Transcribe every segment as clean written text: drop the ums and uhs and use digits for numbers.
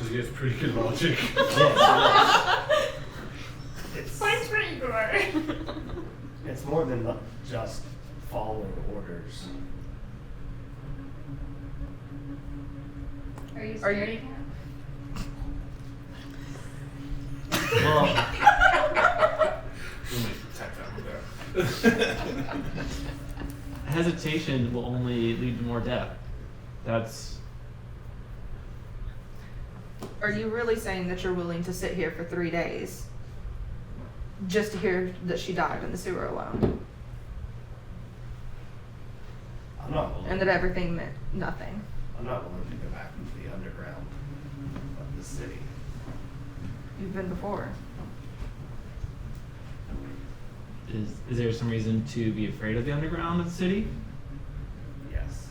actually is pretty good logic. It's Thanks for Igor. it's more than just following orders. Are you Are you- scared again? Well, We'll make tap that with that. hesitation will only lead to more death. That's Are you really saying that you're willing to sit here for 3 days just to hear that she died in the sewer alone? I'm not willing. And that everything meant nothing? I'm not willing to go back into the underground of the city. You've been before. is there some reason to be afraid of the underground of the city? Yes.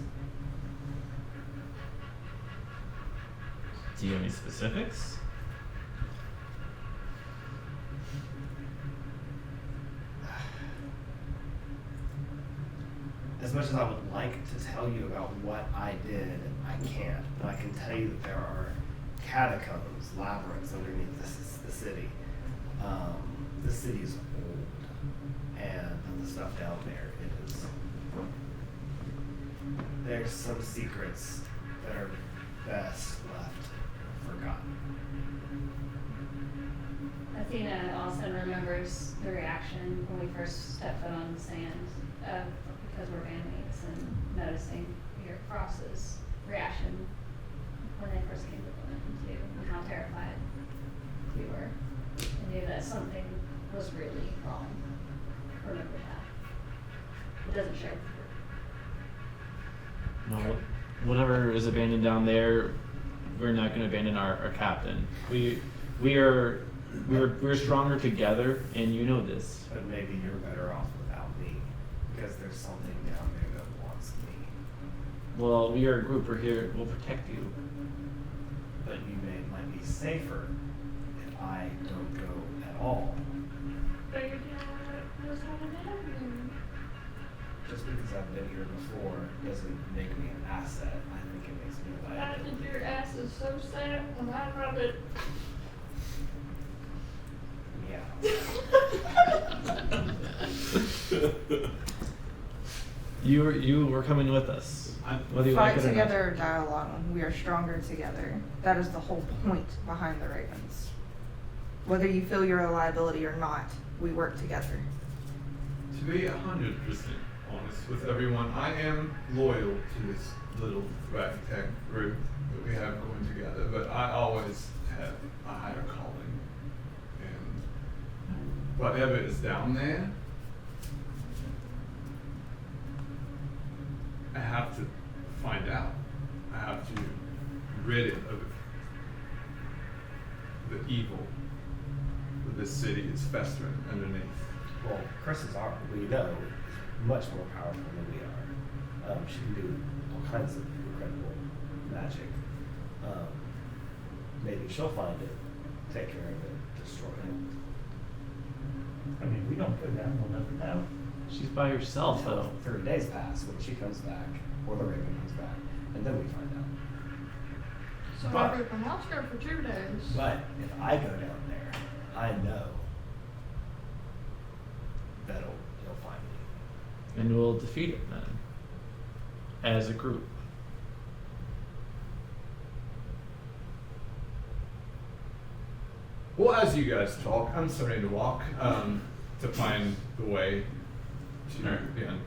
Do you have any specifics? As much as I would like to tell you about what I did, I can't. But I can tell you that there are catacombs, labyrinths underneath the city. The city is old, and the stuff down there is. There's some secrets that are best left forgotten. Athena also remembers the reaction when we first stepped foot on the sand, because we're bandmates, and noticing your Cross's reaction when they first came to the land too, and how terrified we were. I knew that something was really wrong. Remember that. It doesn't show. No, whatever is abandoned down there, we're not going to abandon our captain. We're stronger together, and you know this. But maybe you're better off without me, because there's something down there that wants me. Well, we are a group. We're here. We'll protect you. But might be safer if I don't go at all. But your dad knows how to help you. Just because I've been here before doesn't make me an asset. I think it makes me a I liability. think your ass is so sad when I rub it. Yeah. You were coming with us. Whether you Fight like it or not. together or die alone. We are stronger together. That is the whole point behind the Ravens. Whether you feel you're a liability or not, we work together. To be 100% honest with everyone, I am loyal to this little ragtag group that we have going together, but I always have a higher calling. And whatever is down there, I have to find out. I have to rid it of the evil that this city is festering underneath. Well, Chris's arm, we know, is much more powerful than we are. She can do all kinds of incredible magic. Maybe she'll find it, take care of it, destroy it. I mean, we don't go down, we'll never know. She's by herself, Until though. 30 days pass when she comes back, or the Raven comes back, and then we find out. So But- everyone else go for 2 days. But if I go down there, I know that he'll find me. And we'll defeat it then. As a group. Well, as you guys talk, I'm starting to walk to find the way to the underground.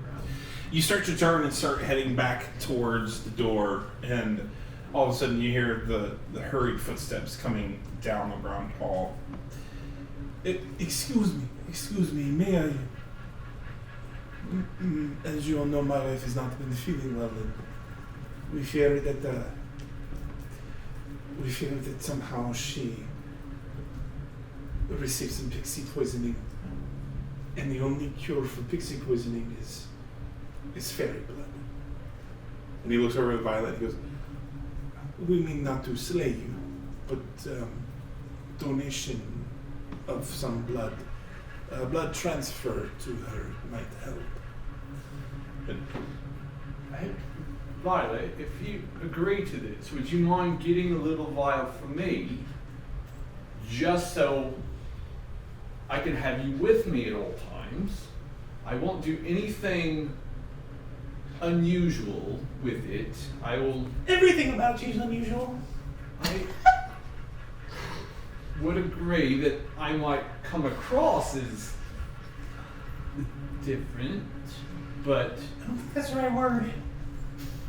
You start to turn and start heading back towards the door, and all of a sudden you hear the hurried footsteps coming down the ground hall. Excuse me, may I? As you all know, my wife has not been feeling well, and we fear that somehow she received some pixie poisoning, and the only cure for pixie poisoning is fairy blood. And he looks over at Violet and he goes, "We mean not to slay you, but donation of some blood, blood transfer to her might help." And Violet, if you agree to this, would you mind getting a little vial for me, just so I can have you with me at all times? I won't do anything unusual with it. I will. Everything about you is unusual. I would agree that I might come across as different, but I don't think that's the right word.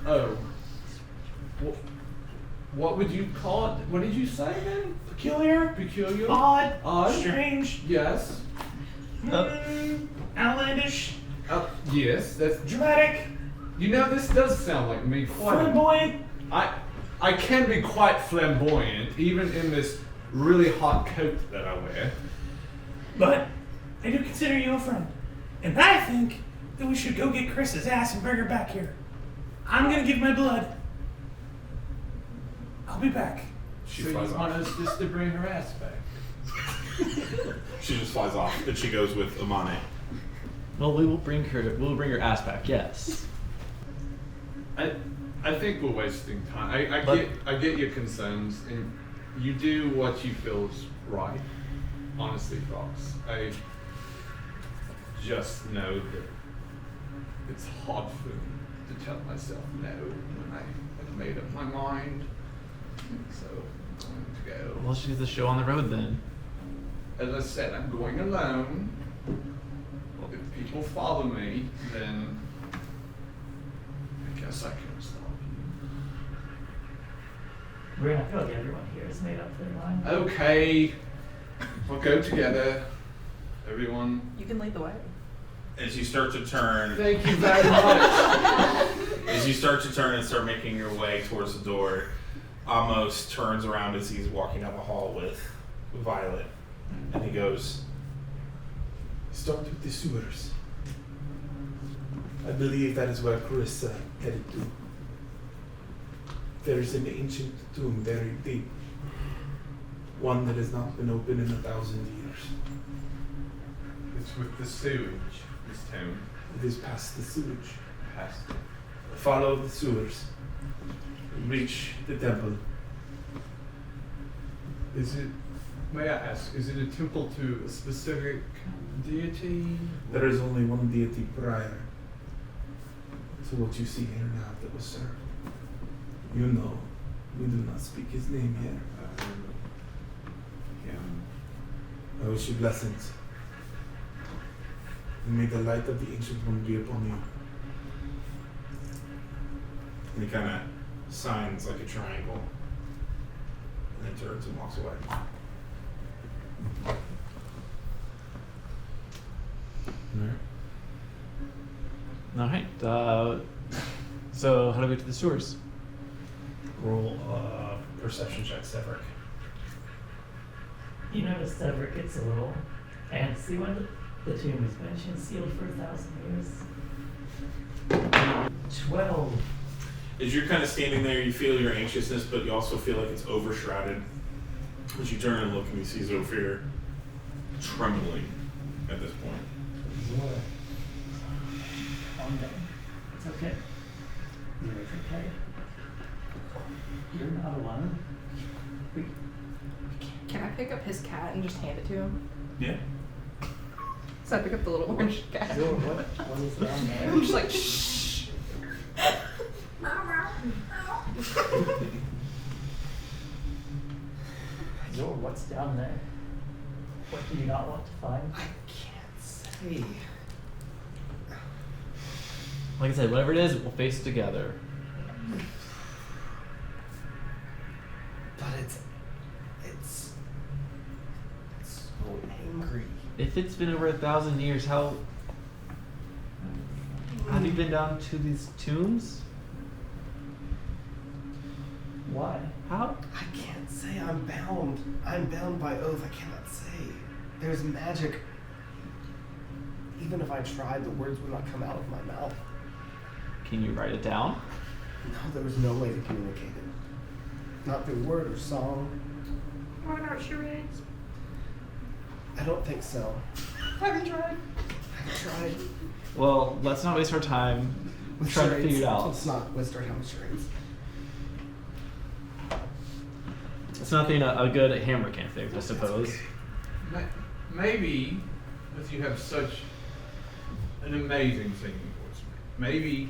oh, what would you call it? What did you say then? Peculiar, Peculiar, odd, strange, Yes. Outlandish, Yes. That's. dramatic, You know, this does sound like me quite. flamboyant. I can be quite flamboyant, even in this really hot coat that I wear. But I do consider you a friend. And I think that we should go get Chris's ass and bring her back here. I'm gonna give my blood. I'll be back. So you want us just to bring her ass back? She just flies off, and she goes with Amane. Well, we will bring her ass back. Yes. I think we're wasting time. But- I get your concerns, and you do what you feel is right. Honestly, Fox, I just know that it's hard for me to tell myself no when I have made up my mind. So I'm going to go. Well, she's the show on the road then. As I said, I'm going alone. If people follow me, then I guess I can stop We're gonna feel like everyone here is made up their mind. you. Okay, we'll go together. Everyone. You can lead the way. As you start to turn, Thank you very much. as you start to turn and start making your way towards the door, Amos turns around as he's walking down the hall with Violet, and he goes, "Start with the sewers. I believe that is where Chris headed to. There is an ancient tomb very deep, one that has not been opened in 1,000 years. It's with the sewage, this town. It is past the sewage. Past Follow the sewers. Reach the temple. Is it, may I ask, is it a temple to a specific deity? There is only one deity prior to what you see here now that was served. You know, we do not speak his name here. I wish you blessings. And may the light of the ancient one be upon you." And he kind of signs like a triangle, and then turns and walks away. All right. So how do we get to the sewers? Roll perception check, Severick. You notice Cedric gets a little antsy when the tomb has been sealed for 1,000 years. 12. As you're kind of standing there, you feel your anxiousness, but you also feel like it's overshrouded. As you turn and look, and you see Zofir trembling at this point. Calm down. It's okay. You're okay. You're not alone. Can I pick up his cat and just hand it to him? Yeah. So I pick up the little orange cat. Zor, what is down there? I'm just like, shh. Zor, what's down there? What do you not want to find? I can't say. Like I said, whatever it is, we'll face it together. But it's so angry. If it's been over 1,000 years, how have you been down to these tombs? Why? How? I can't say. I'm bound. I'm bound by oath. I cannot say. There's magic. Even if I tried, the words would not come out of my mouth. Can you write it down? No, there was no way to communicate it. Not through word or song. What about charades? I don't think so. Have you tried? I've tried. Well, let's not waste our time. I'm trying to figure it out. It's not Wizard Helm charades. It's nothing a good hammer can't fix, I suppose. Maybe, if you have such an amazing singing voice, maybe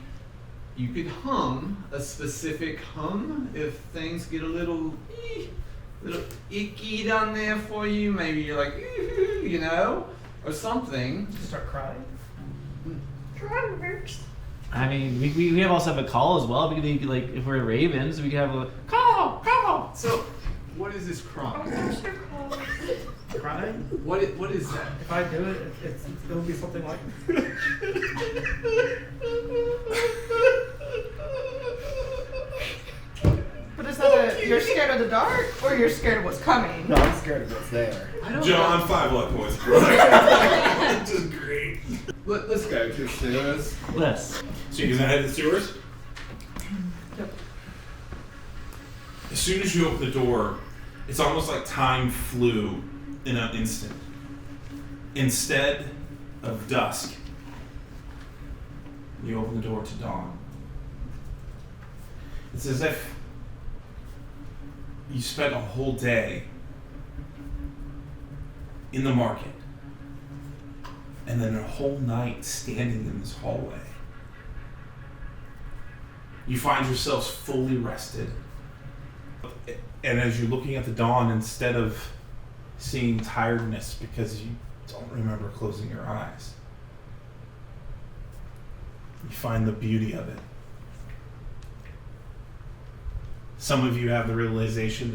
you could hum a specific hum if things get a little icky down there for you. Maybe you're like, you know, or something. Just start crying. Try works. I mean, we have also have a call as well. We could be, like, if we're ravens, we could have a call. So, what is this Oh, cry? there's your call. Crying? What is that? If I do it, it'll be something like. But is that you're scared of the dark or you're scared of what's coming? No, I'm scared of what's there. I don't John, know. 5 luck points, brother. Just great. Let's go to the sewers. Yes. So you're gonna head to the sewers? Yep. As soon as you open the door, it's almost like time flew in an instant. Instead of dusk, you open the door to dawn. It's as if you spent a whole day in the market and then a whole night standing in this hallway. You find yourselves fully rested. And as you're looking at the dawn, instead of seeing tiredness because you don't remember closing your eyes, you find the beauty of it. Some of you have the realization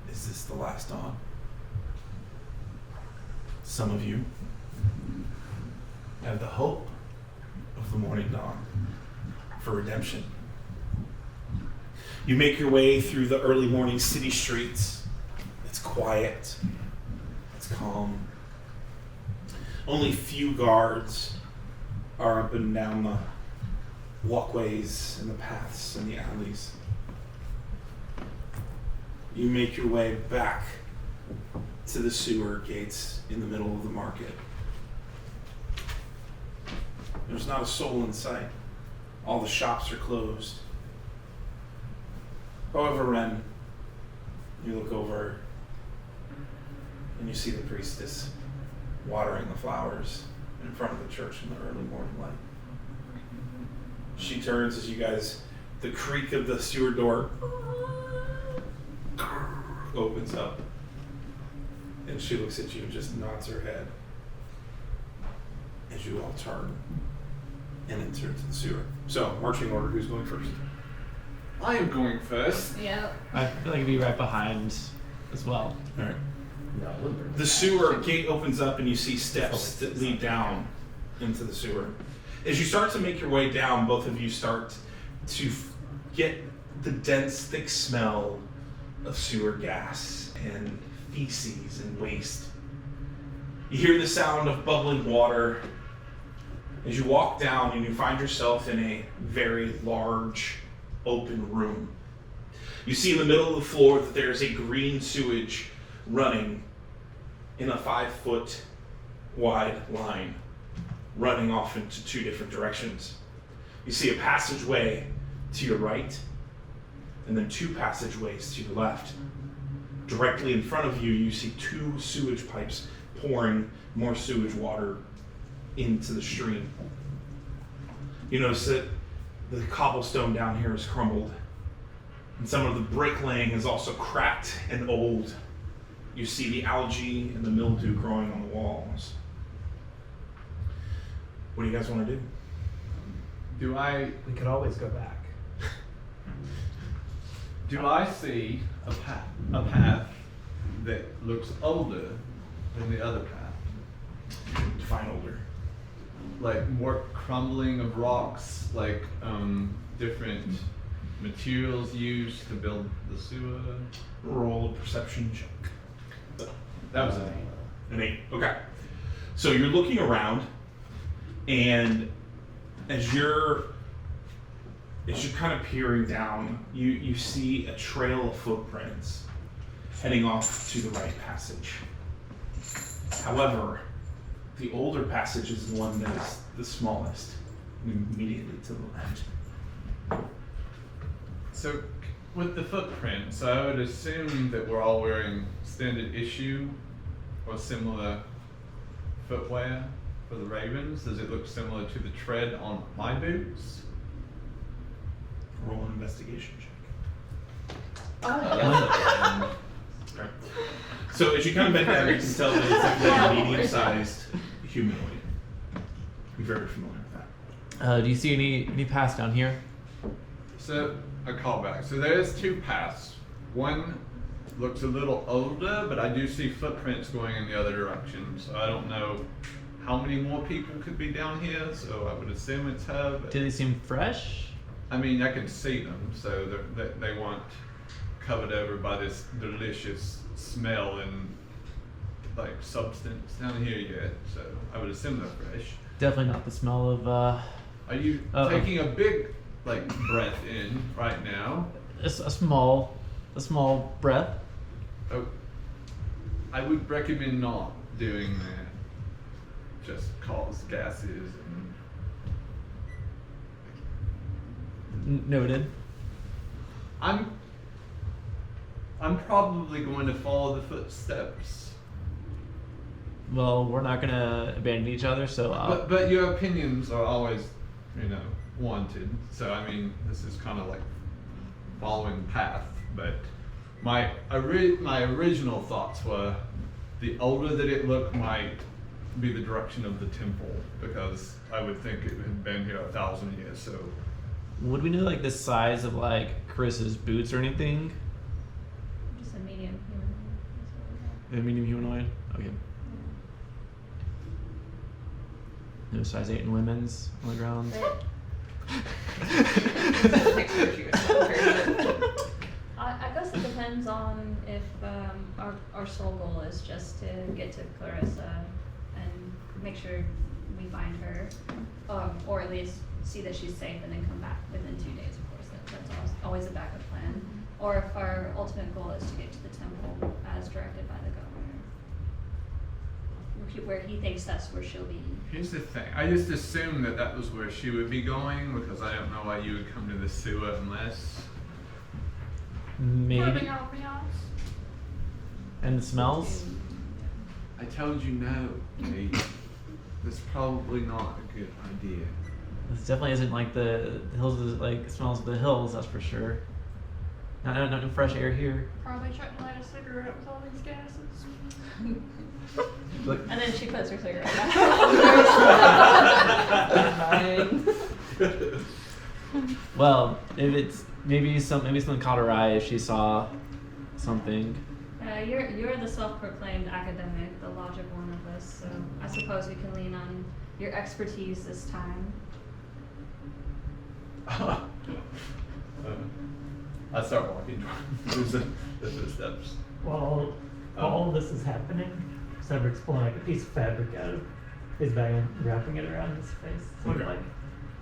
that, is this the last dawn? Some of you have the hope of the morning dawn for redemption. You make your way through the early morning city streets. It's quiet. It's calm. Only few guards are up and down the walkways and the paths and the alleys. You make your way back to the sewer gates in the middle of the market. There's not a soul in sight. All the shops are closed. However, Ren, you look over and you see the priestess watering the flowers in front of the church in the early morning light. She turns as you guys, the creak of the sewer door opens up, and she looks at you and just nods her head as you all turn and enter into the sewer. So, marching order, who's going first? I am going first. Yep. I feel like it'd be right behind as well. All right. No, it wouldn't. The sewer gate opens up and you see steps that lead down into the sewer. As you start to make your way down, both of you start to get the dense, thick smell of sewer gas and feces and waste. You hear the sound of bubbling water as you walk down and you find yourself in a very large, open room. You see in the middle of the floor that there's a green sewage running in a 5-foot wide line, running off into 2 different directions. You see a passageway to your right, and then 2 passageways to your left. Directly in front of you, you see 2 sewage pipes pouring more sewage water into the stream. You notice that the cobblestone down here is crumbled, and some of the bricklaying is also cracked and old. You see the algae and the mildew growing on the walls. What do you guys want to do? We could always go back. Do I see a path that looks older than the other path? Define older. Like more crumbling of rocks, like different materials used to build the sewer. Roll a perception check. That was an 8. An 8. Okay. So you're looking around, and as you're kind of peering down, you see a trail of footprints heading off to the right passage. However, the older passage is the one that is the smallest. immediately to the left. So, with the footprints, I would assume that we're all wearing standard issue or similar footwear for the Ravens. Does it look similar to the tread on my boots? Roll an investigation check. Okay. So as you kind of bend down, you can tell that it's like a medium-sized humanoid. You're very familiar with that. Do you see any paths down here? So, a callback. So there's two paths. One looks a little older, but I do see footprints going in the other direction. So I don't know how many more people could be down here. So I would assume it's her. But Do they seem fresh? I mean, I can see them, so they weren't covered over by this delicious smell and like substance down here yet. So I would assume they're fresh. Definitely not the smell of Are you Uh-oh. taking a big like breath in right now? a small breath. Oh, I would recommend not doing that. Just cause gases and Noted. I'm probably going to follow the footsteps. Well, we're not gonna abandon each other, so But your opinions are always, wanted. So I mean, this is kind of like following path. But my original thoughts were, the older that it looked might be the direction of the temple, because I would think it had been here 1,000 years. So would we know like the size of like Chris's boots or anything? Just a medium human. A medium humanoid. Okay. No size 8 in women's on the ground. I guess it depends on if our sole goal is just to get to Clarissa and make sure we find her, or at least see that she's safe and then come back within 2 days, of course. That's always a backup plan. Or if our ultimate goal is to get to the temple as directed by the governor, where he thinks that's where she'll be. here's the thing. I just assumed that was where she would be going, because I don't know why you would come to the sewer unless. Moving Maybe. ambiance. And the smells? I told you no, Kate. That's probably not a good idea. This definitely isn't like the hills, like smells of the hills, that's for sure. No fresh air here. Probably trying to light a cigarette with all these gases. Look, And then she puts her cigarette back. well, if it's maybe something caught her eye if she saw something. You're the self-proclaimed academic, the logic one of this, so I suppose we can lean on your expertise this time. I start walking towards the footsteps. While all this is happening, Cedric's pulling like a piece of fabric out of his bag and wrapping it around his face. So Okay. like,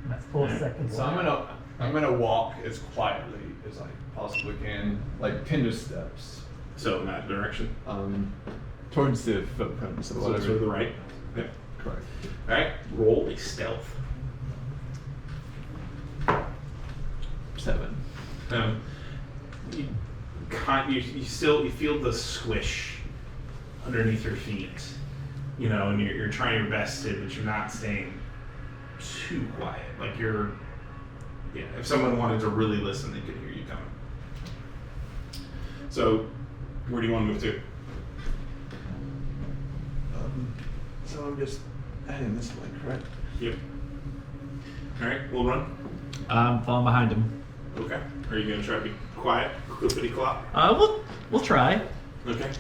that's full second. So I'm gonna walk as quietly as I possibly can, like 10 steps, So in that direction. towards the footprints. So to the right. Yeah. Correct. All right. Roll a stealth. 7. You feel the squish underneath your feet, and you're trying your best to, but you're not staying too quiet. Like if someone wanted to really listen, they could hear you coming. So, where do you want to move to? So I'm just heading this way, correct? Yep. All right, we'll run. I'm following behind him. Okay. Are you gonna try to be quiet, clippity clop? We'll try. Okay.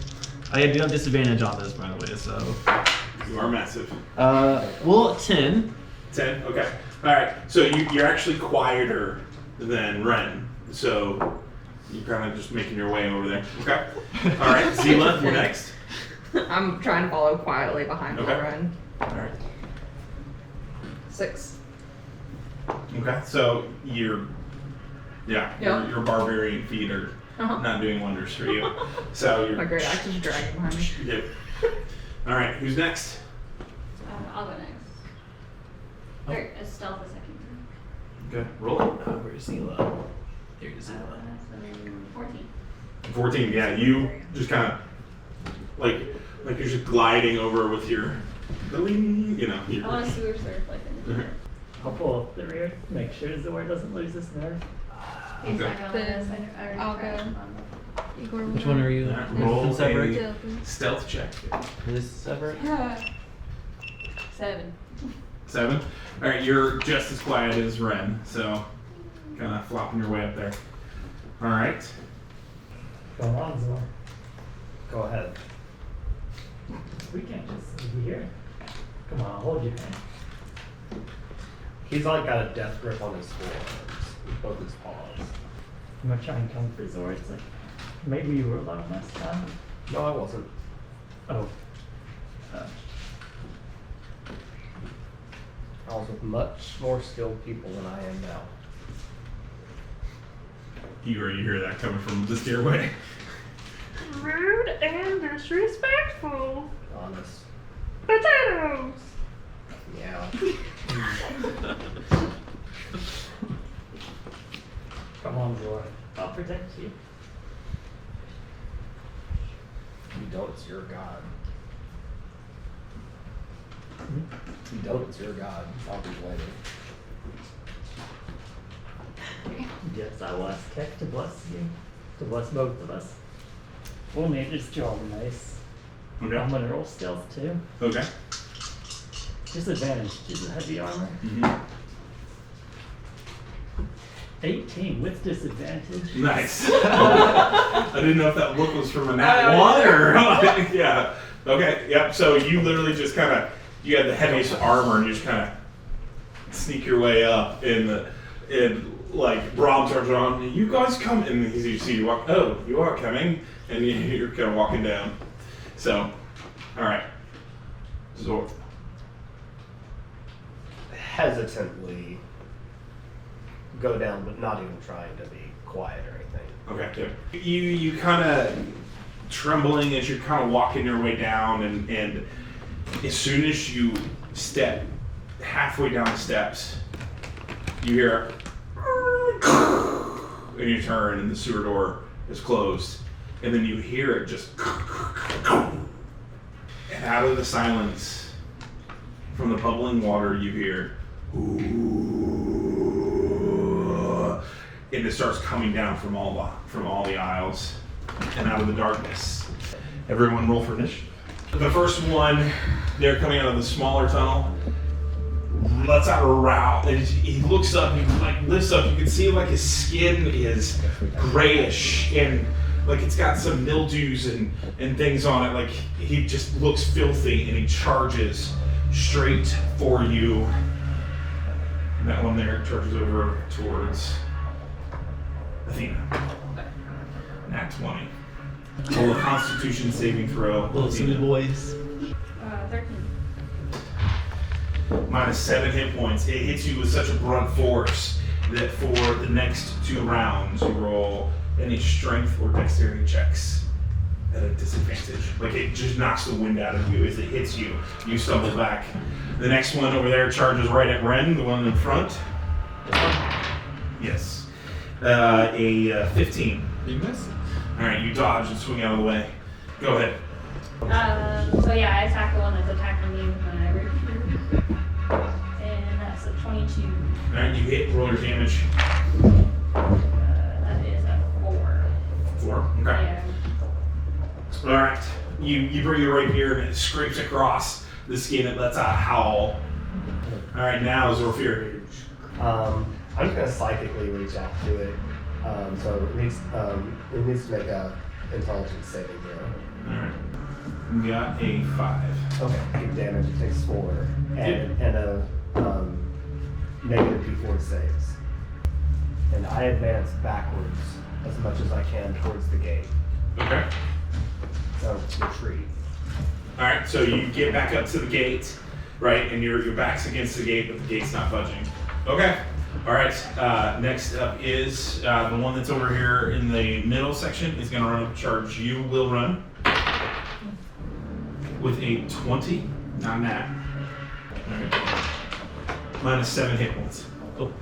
I do have disadvantage on this, by the way, so. You are massive. 10. 10. Okay. All right. So you're actually quieter than Ren. So you're kind of just making your way over there. Okay. All right. Zila, you're next. I'm trying to follow quietly behind Okay. Run. All right. 6. Okay. So your barbarian feet are not doing wonders for you. So you're. My great axe is dragging behind me. Yep. All right. Who's next? I'll go next. Or stealth a second. Okay, roll it. Where's Zila? There's Zila. 14. 14. Yeah, you just kind of like you're just gliding over with your, you know. I want to see where's the reflecting. I'll pull up the rear, make sure Zor doesn't lose his nerve. He's Okay. not going to let us. I already I'll tried go. on the- Igor, Which one are you? Alright, roll Separate? a stealth check. This is separate? 7. 7. All right, you're just as quiet as Ren, so kind of flopping your way up there. All right. Come on, Zor. Go ahead. We can't just be here. Come on, I'll hold your hand. He's like got a death grip on his forearms, with both his paws. I'm gonna try and comfort Zor. It's like, maybe you were alone last time. No, I wasn't. Oh. I was with much more skilled people than I am now. You already hear that coming from the stairway. Rude and disrespectful. Honest. Potatoes. Yeah. Come on, Zor. I'll protect you. You don't, it's your god. Hmm? You don't, it's your god. I'll be waiting. Yes, I will ask Keck to bless you. To bless both of us. We'll need this job nice. I'm Okay. gonna roll stealth too. Okay. Disadvantage due to heavy armor. Mm-hmm. 18 with disadvantage. Nice. I didn't know if that look was from a nat 1 or yeah. Okay. Yep. So you literally just kind of you had the heaviest armor and you just kind of sneak your way up and like Brahm turns around. You guys come and you see you walk. Oh, you are coming, and you're kind of walking down. So, all right. Zor. Hesitantly go down, but not even trying to be quiet or anything. Okay, good. You kind of trembling as you're kind of walking your way down, and as soon as you step halfway down the steps, you hear, and you turn, and the sewer door is closed, and then you hear it just, and out of the silence, from the bubbling water, you hear, and it starts coming down from all the aisles and out of the darkness. Everyone roll for initiative. The first one, they're coming out of the smaller tunnel, lets out a growl, and he looks up, he like lifts up, you can see like his skin is grayish and like it's got some mildews and things on it, like he just looks filthy, and he charges straight for you. And that one there charges over towards Athena. Nat 20. Roll a Constitution saving throw. Little silly Athena. boys. 13. Minus 7 hit points. It hits you with such a blunt force that for the next 2 rounds, you roll any strength or dexterity checks at a disadvantage. Like it just knocks the wind out of you as it hits you. You stumble back. The next one over there charges right at Ren, the one in front. Yes. A 15. You miss it. All right, you dodge and swing out of the way. Go ahead. So yeah, I attack the one that's attacking you when I reach. And that's a 22. All right, you hit. Roll your damage. That is a 4. 4. Okay. Yeah. All right. You bring your rapier and it scrapes across the skin. It lets out a howl. All right, now Zorfir. I'm just gonna psychically reach out to it. So it needs to make a intelligence saving throw. All right. You got a 5. Okay. Keep damage. It takes 4 and a negative D4 saves. And I advance backwards as much as I can towards the gate. Okay. So retreat. All right. So you get back up to the gate, right? And your back's against the gate, but the gate's not budging. Okay. All right. Next up is the one that's over here in the middle section. Is going to run up and charge you. Will run with a 20. Not that. All right. Minus 7 hit points. Oh.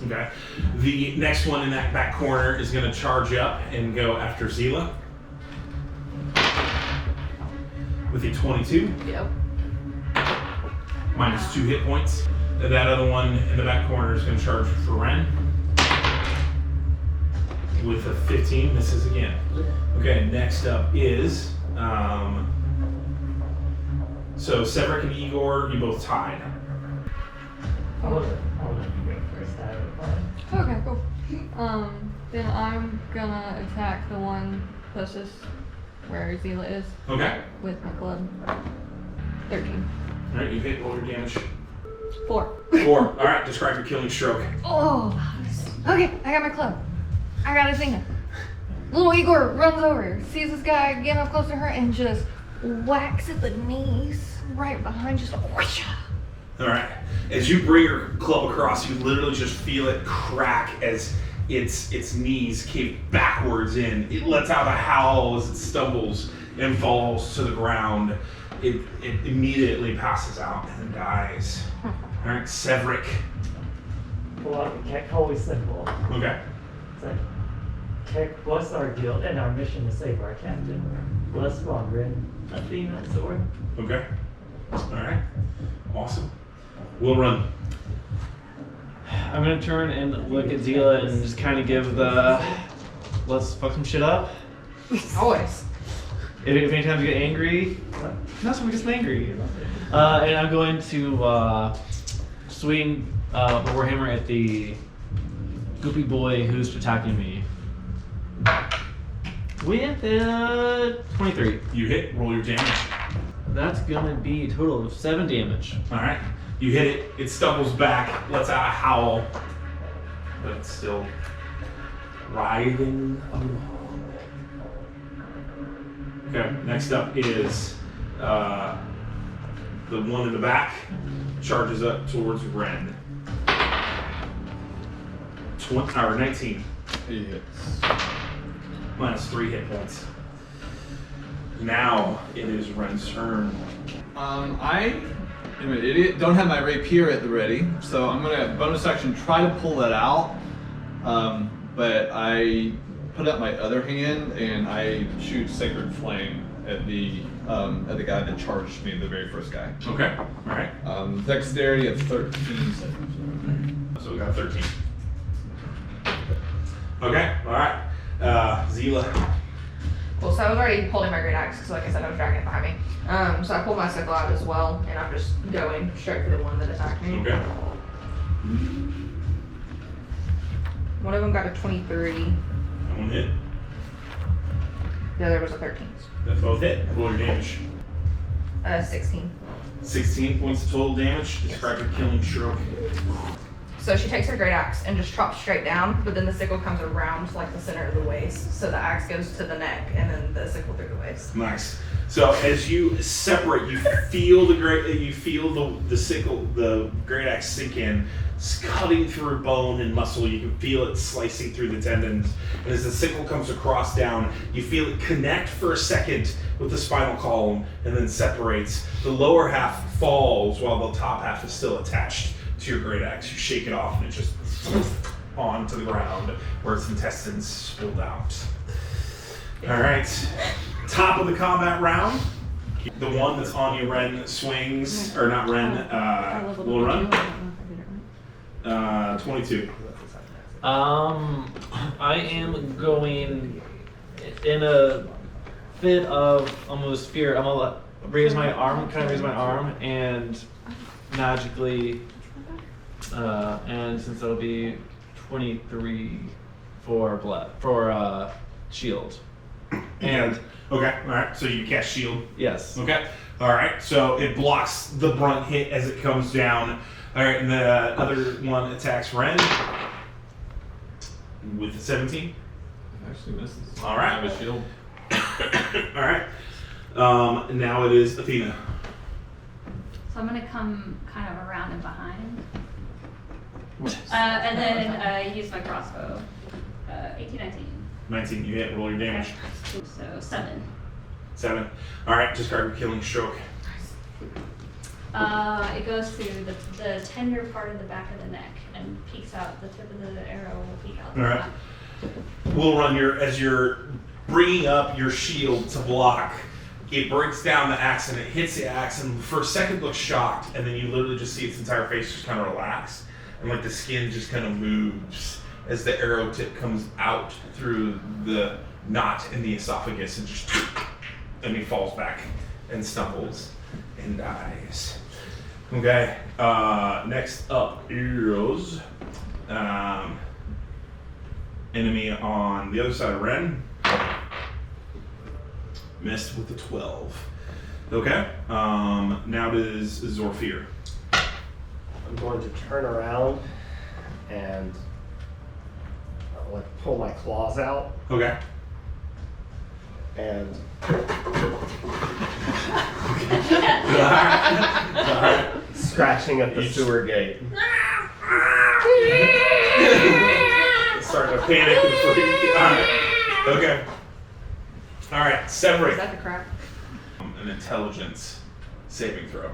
Okay. The next one in that back corner is going to charge up and go after Zila. With a 22. Yep. Minus 2 hit points. And that other one in the back corner is going to charge for Ren. With a 15, misses again. Okay, next up is so Severick and Igor, you both tied. I'll let you go first. I have a plan. Okay, cool. Then I'm gonna attack the one closest where Zila is Okay. with my club. 13. All right, you hit. Roll your damage. 4. 4. All right, describe your killing stroke. Oh, okay. I got my club. I got a thing. Little Igor runs over, sees this guy getting up close to her, and just whacks at the knees right behind. Just whoosh. All right. As you bring your club across, you literally just feel it crack as its knees cave backwards in. It lets out a howl as it stumbles and falls to the ground. It immediately passes out and dies. All right, Severick. Pull out the Keck Holy symbol. Okay. It's like, Keck, bless our guild and our mission to save our captain. Bless Firebrand, Athena, sword. Okay. All right. Awesome. We'll run. I'm gonna turn and look at Zila and just kind of give the let's fuck some shit up. Always. If anytime you get angry, that's when we get angry. And I'm going to swing the warhammer at the goopy boy who's attacking me. With 23. You hit. Roll your damage. That's gonna be a total of 7 damage. All right. You hit it. It stumbles back, lets out a howl, but it's still writhing along. Okay. Next up is the one in the back. Charges up towards Ren. 19. He hits. Minus 3 hit points. Now it is Ren's turn. I am an idiot. Don't have my rapier at the ready, so I'm gonna bonus action try to pull that out. But I put out my other hand and I shoot Sacred Flame at the guy that charged me, the very first guy. Okay. All right. Dexterity of 13. So we got 13. Okay. All right. Zila. Cool, so I was already holding my great axe because, like I said, I was dragging it behind me. So I pulled my sickle out as well, and I'm just going straight for the one that attacked me. Okay. One of them got a 23, That one hit. the other was a 13. That's both hit. Roll your damage. 16. 16 points of total damage. Describe your killing stroke. So she takes her great axe and just chops straight down, but then the sickle comes around like the center of the waist. So the axe goes to the neck and then the sickle through the waist. Nice. So as you separate, you feel the sickle, the great axe sink in. It's cutting through bone and muscle. You can feel it slicing through the tendons. And as the sickle comes across down, you feel it connect for a second with the spinal column and then separates. The lower half falls while the top half is still attached to your great axe. You shake it off and it just onto the ground where its intestines spilled out. All right. Top of the combat round. The one that's on you, Ren, swings, or not Ren, will run. 22. I am going in a fit of almost fear. I'm gonna raise my arm, and magically, and since that'll be 23 for shield. And Okay, all right. So you cast shield. yes. Okay. All right. So it blocks the brunt hit as it comes down. All right, and the other one attacks Ren with a 17. Actually misses. All right. I have a shield. All right. Now it is Athena. So I'm gonna come kind of around and behind. And then use my crossbow. 18, 19. 19. You hit. Roll your damage. So 7. 7. All right. Discard your killing stroke. It goes through the tender part of the back of the neck and peeks out. The tip of the arrow will peek out. All right. We'll run as you're bringing up your shield to block. It breaks down the axe and it hits the axe, and for a second looks shocked, and then you literally just see its entire face just kind of relax, and like the skin just kind of moves as the arrow tip comes out through the knot in the esophagus, and he falls back and stumbles and dies. Okay. Next up is enemy on the other side of Ren. Missed with the 12. Okay. Now it is Zorfir. I'm going to turn around and like pull my claws out Okay. and Alright. scratching at the sewer gate. Starting to panic and freak. Alright. Okay. Alright, Severick. Is that the crack? An intelligence saving throw.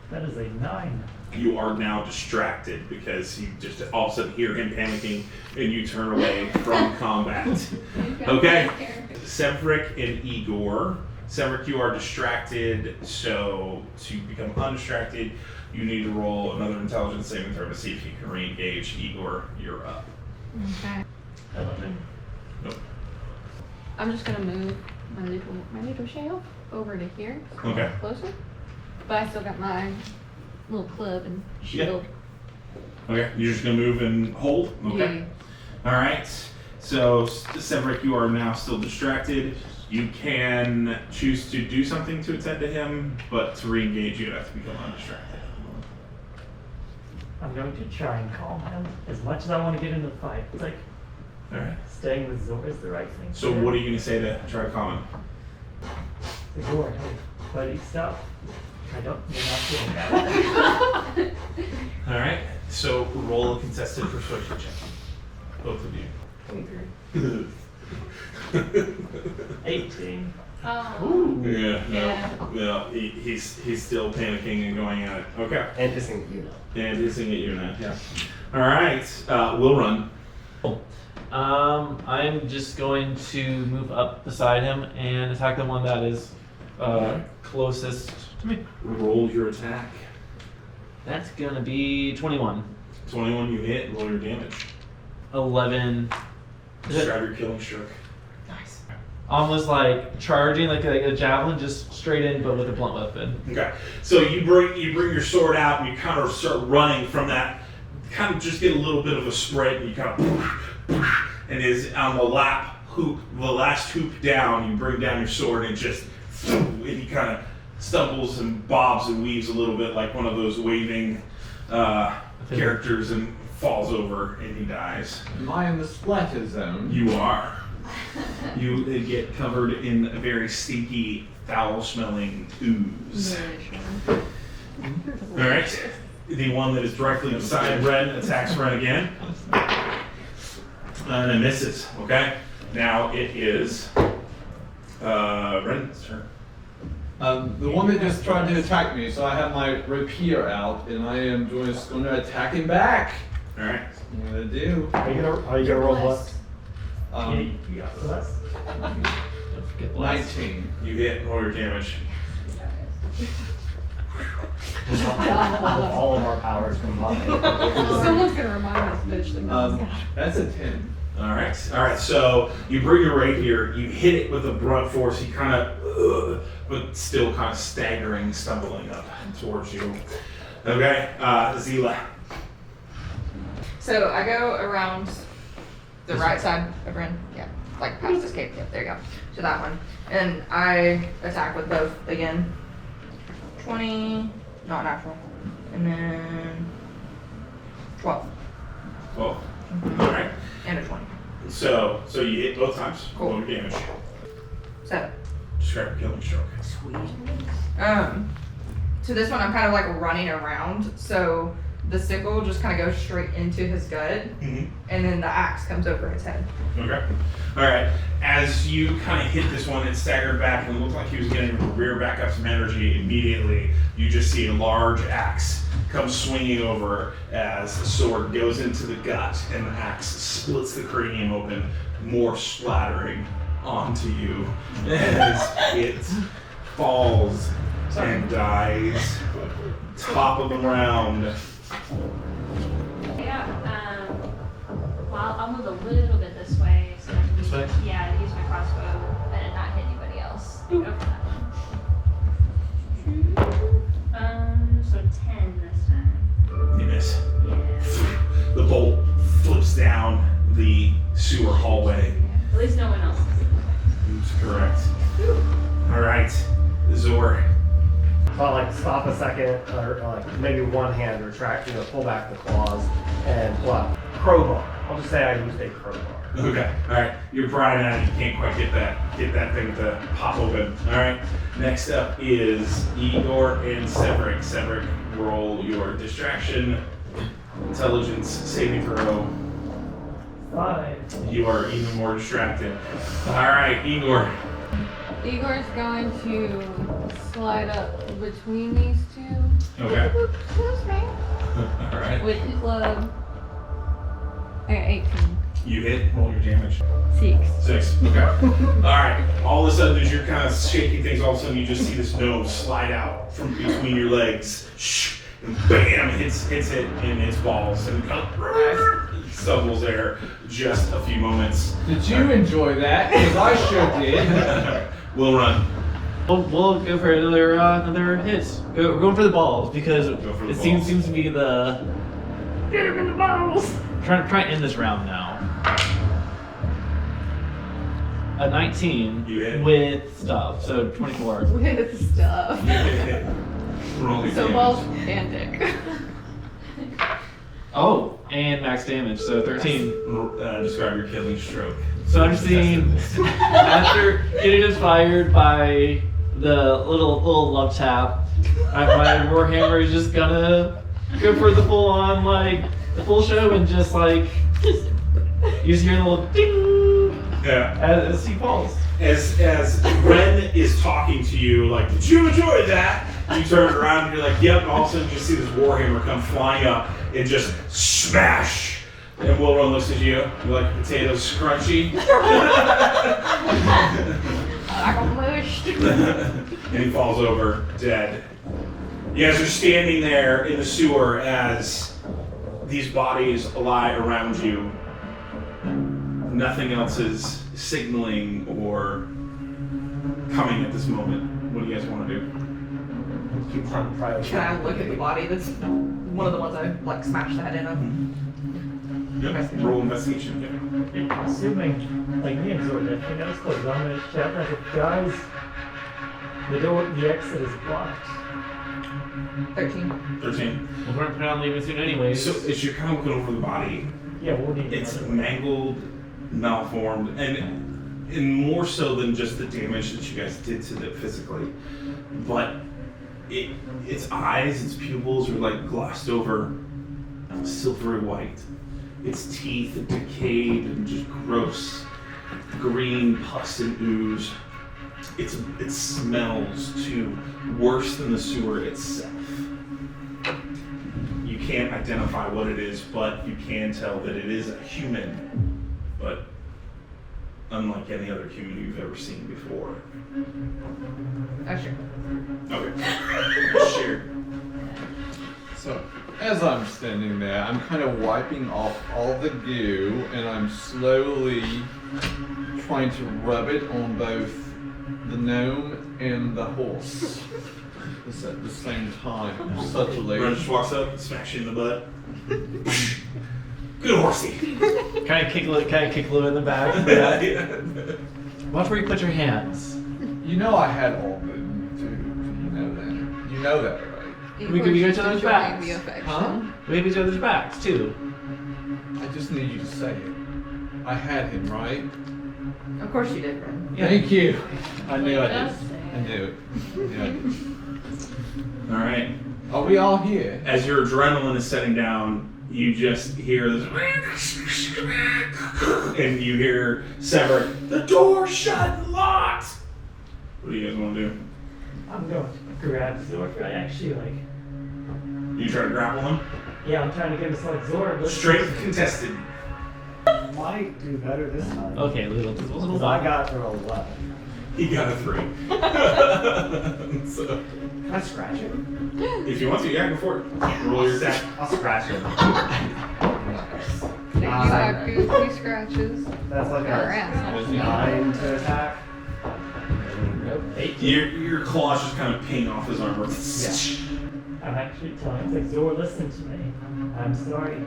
That is a 9. You are now distracted because you just all of a sudden hear him panicking and you turn away from combat. Okay. Severick and Igor. Severick, you are distracted, so to become undistracted, you need to roll another intelligence saving throw to see if you can re-engage. Igor, you're up. Okay. 11. Nope. I'm just gonna move my little shelf over to here. So Okay. it's closer. But I still got my little club and shield. Okay, you're just gonna move and hold? Okay. All right. So, Severick, you are now still distracted. You can choose to do something to attend to him, but to re-engage, you have to become undistracted. I'm going to try and calm him. As much as I want to get into the fight, it's like All right. staying with Zor is the right thing. So, what are you gonna say to try to calm him? Zor, hey, buddy, stop. You're not doing that. All right. So, roll a contested persuasion check. Both of you. 23. 18. Oh. Yeah. Yeah. No. He's still panicking and going at it. Okay. And hissing, you know. And hissing at you now. Yeah. All right. We'll run. I'm just going to move up beside him and attack the one that is closest to me. Roll your attack. That's gonna be 21. 21, you hit. Roll your damage. 11. Describe your killing stroke. Nice. Almost like charging like a javelin, just straight in, but with a blunt weapon. Okay. So you bring your sword out and you kind of start running from that. Kind of just get a little bit of a sprint and you kind of and is on the last hoop down. You bring down your sword and just and he kind of stumbles and bobs and weaves a little bit like one of those waving characters and falls over and he dies. Am I in the splatter zone? You are. You get covered in a very stinky, foul-smelling ooze. All right. The one that is directly beside Ren attacks Ren again. And it misses. Okay. Now it is Ren's turn. The one that just tried to attack me, so I have my rapier out, and I am just going to attack him back. All right. I'm going to do. Are you gonna roll what? You got less. Don't forget blast. 19. You hit. Roll your damage. All of our powers combined. Someone's gonna remind this bitch that That's a 10. All right. All right. So you bring your rapier. You hit it with a brunt force. He kind of, but still kind of staggering, stumbling up towards you. Okay. Zila. So I go around the right side of Ren. Yeah, like past escape. Yep, there you go. To that one. And I attack with both again. 20, not natural. And then 12. 12. All right. And a 20. So you hit both times. Cool. Roll your damage. 7. Describe your killing stroke. Sweet. So this one I'm kind of like running around. So the sickle just kind of goes straight into his gut, Mhm. and then the axe comes over his head. Okay. All right. As you kind of hit this one, it staggered back and looked like he was getting to rear back up some energy. Immediately, you just see a large axe come swinging over as the sword goes into the gut and the axe splits the cranium open, more splattering onto you as it falls and dies. Top of the round. Yeah, well, I'll move a little bit this way so I can This way? Yeah, use my crossbow and not hit anybody else. Go for that one. So 10 this time. You miss. Yeah. The bolt flips down the sewer hallway. At least no one else. That's correct. All right, Zor. So I'll like stop a second, or like maybe one hand retract, pull back the claws and pull out crowbar. I'll just say I used a crowbar. Okay. All right. You're prying at it. You can't quite get that thing to pop open. All right. Next up is Igor and Severick. Severick, roll your distraction, intelligence saving throw. 5. You are even more distracted. All right, Igor. Igor's going to slide up between these two. Okay. Excuse me. All right. With the club. I got 18. You hit. Roll your damage. 6. 6. Okay. All right. All of a sudden, as you're kind of shaking things, all of a sudden you just see this gnome slide out from between your legs. Shh, and bam, hits it in its balls and kind of stumbles there just a few moments. Did you enjoy that? Because I sure did. We'll run. We'll go for another hit. We're going for the balls because Go for the it seems balls. to be the get him in the balls. Try and end this round now. A 19 You hit. with stuff, so 24. With stuff. Roll your So damage. balls and dick. Oh, and max damage, so 13. Describe your killing stroke. So I'm seeing after getting inspired by the little love tap, my Warhammer is just gonna go for the full on the full show and just you just hear the little ding Yeah. as he falls. As Ren is talking to you, did you enjoy that? You turn around and you're like, yep, and all of a sudden you see this Warhammer come flying up and just smash. And Wilron looks at you, you like potatoes crunchy? Like a mushed. And he falls over dead. You guys are standing there in the sewer as these bodies lie around you. Nothing else is signaling or coming at this moment. What do you guys want to do? Keep trying to pry open. Can I look at the body that's one of the ones I smashed the head in of? Yep. Roll investigation. Assuming, me and Zord, if he knows what's on this chat, if guys, the exit is blocked. 13. 13. We're gonna plan on leaving soon anyways. So as you're kind of looking over the body, Yeah, we'll need it's another- mangled, malformed, and more so than just the damage that you guys did to it physically, but its eyes, its pupils are glossed over, silvery white. Its teeth are decayed and just gross, green pus and ooze. It smells too worse than the sewer itself. You can't identify what it is, but you can tell that it is a human, but unlike any other human you've ever seen before. Oh, sure. Okay. Sure. So, as I'm standing there, I'm kind of wiping off all the goo, and I'm slowly trying to rub it on both the gnome and the horse. This at the same time, subtly. Ren just walks up, smacks you in the butt. Good horsey. Kind of kick Lou in the back. Watch where you put your hands. You know I had all the too. You know that. You know that, right? We could be each other's Enjoying backs. the affection. Huh? We have each other's backs too. I just need you to say it. I had him, right? Of course you did, Ren. Yeah. Thank you. I knew I Just did. say I knew it. Yeah. All right. Are we all here? As your adrenaline is setting down, you just hear this, and you hear Severick, the door shut and locked. What do you guys want to do? I'm going to grab Zork. I actually like. You try to grapple him? Yeah, I'm trying to get us like Zork. Strength contested. Might do better this time. Okay, little. Because I got through 11. He got a 3. So, Can I scratch it? if you want to, yeah, go for it. Roll your attack. I'll scratch it. You have goofy scratches. That's like Your a ass. 9 to attack. Nope. 18. Your claws just kind of ping off his armor. I'm actually telling it's like Zor, listen to me. I'm sorry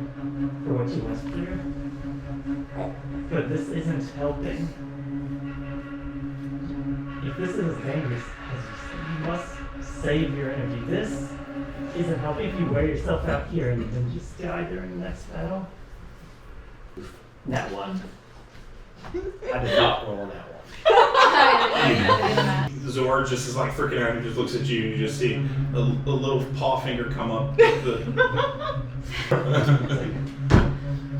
for what you went through, but this isn't helping. If this is as dangerous as you say, you must save your energy. This isn't helping if you wear yourself out here and then just die during the next battle. That one. I did not roll that one. Zor just is like freaking out and just looks at you and you just see a little paw finger come up. With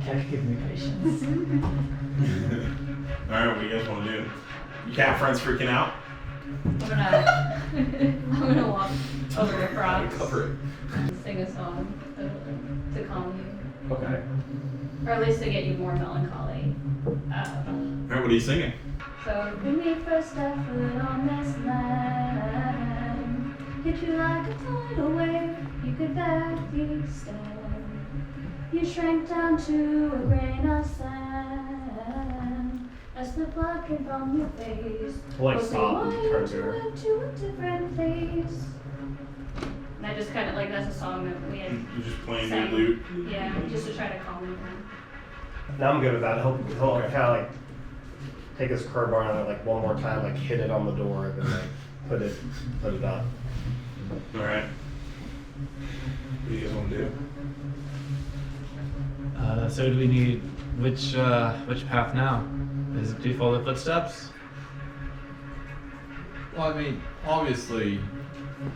Can't give me patience. Alright, what do you guys want to do? Your cat friend's freaking out? I'm gonna walk over to Frogs Cover it. and sing a song to calm you. Okay. Or at least to get you more melancholy. Alright, what are you singing? So when we first stepped foot on this land, hit you like a tidal wave, you could barely stand. You shrank down to a grain of sand as the blood came from your face. Like Was stop and rewired turn to her. to a different place. And I just kind of like that's a song that we had You're just playing your sang. lute. Yeah, just to try to calm him down. Now I'm good with that. He'll kind of like take his crowbar and like one more time, like hit it on the door, and then like put it up. Alright. What do you guys want to do? So do we need which path now? Do you follow the footsteps? Well, I mean, obviously,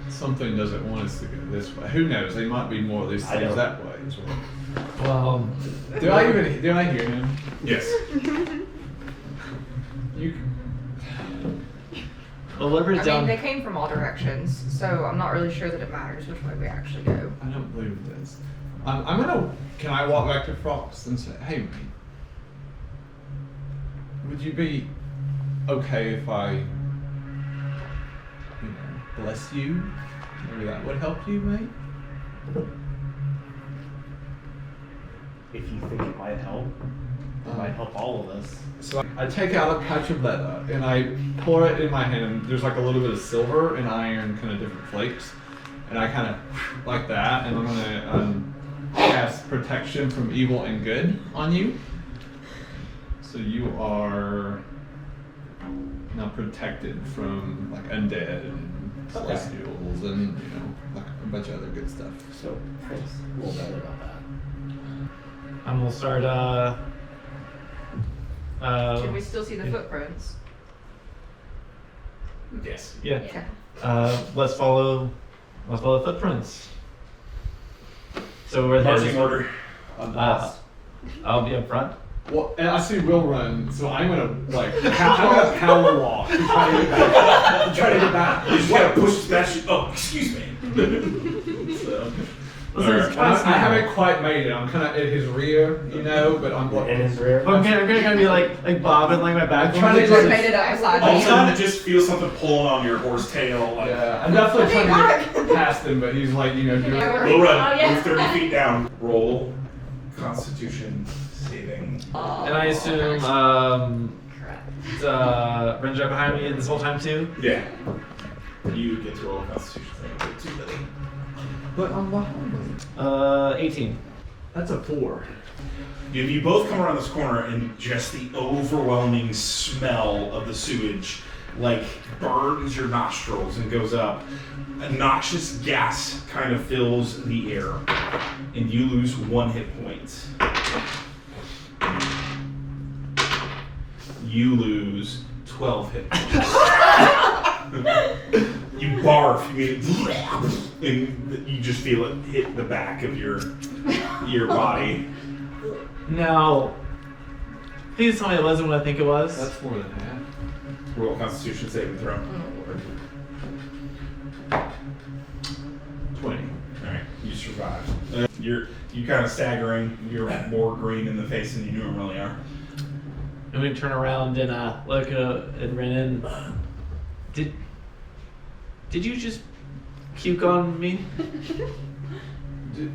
something doesn't want us to go this way. Who knows? They might be more of these I things don't. that way as well. Well, Do I hear him? Yes. You. well, whatever's I down. mean, they came from all directions, so I'm not really sure that it matters which way we actually go. I don't believe this. I'm gonna. Can I walk back to Frost and say, "Hey, mate, would you be okay if I, bless you? Maybe that would help you, mate." If you think it might help all of us. So I take out a patch of leather and I pour it in my hand. There's like a little bit of silver and iron, kind of different flakes, and I kind of like that. And I'm gonna cast protection from evil and good on you. So you are now protected from like undead and celestials and like a bunch of other good stuff. So thanks. We'll better about that. And we'll start. Can we still see the footprints? Yes. Yeah. Okay. Let's follow footprints. So we're Marching there. order. I'll be up front. Well, and I see Will run, so I'm gonna like I'm gonna power walk to try to get back. You just gotta push that shit. Oh, excuse me. So, alright. I haven't quite made it. I'm kind of at his rear, but I'm In his rear. I'm gonna kind of be like bobbing like my back. I'm trying to We get just it. made it outside. all of a sudden, it just feels something pulling on your horse tail. Like, Yeah, I'm definitely trying to get past him, but he's like, doing we'll run. Oh, yeah. Move 30 feet down. Roll. Constitution saving. And I assume Ren's right behind me this whole time too. Yeah. You get to roll a Constitution saving. Too many. But I'm behind. 18. That's a 4. You both come around this corner and just the overwhelming smell of the sewage like burns your nostrils and goes up. A noxious gas kind of fills the air and you lose 1 hit point. You lose 12 hit points. You barf, and you just feel it hit the back of your body. Now, please tell me it wasn't what I think it was. That's more than half. Roll Constitution saving throw. 20. Alright, you survived. You're kind of staggering. You're more green in the face than you normally are. I'm gonna turn around and look at Renan. Did you just puke on me? Did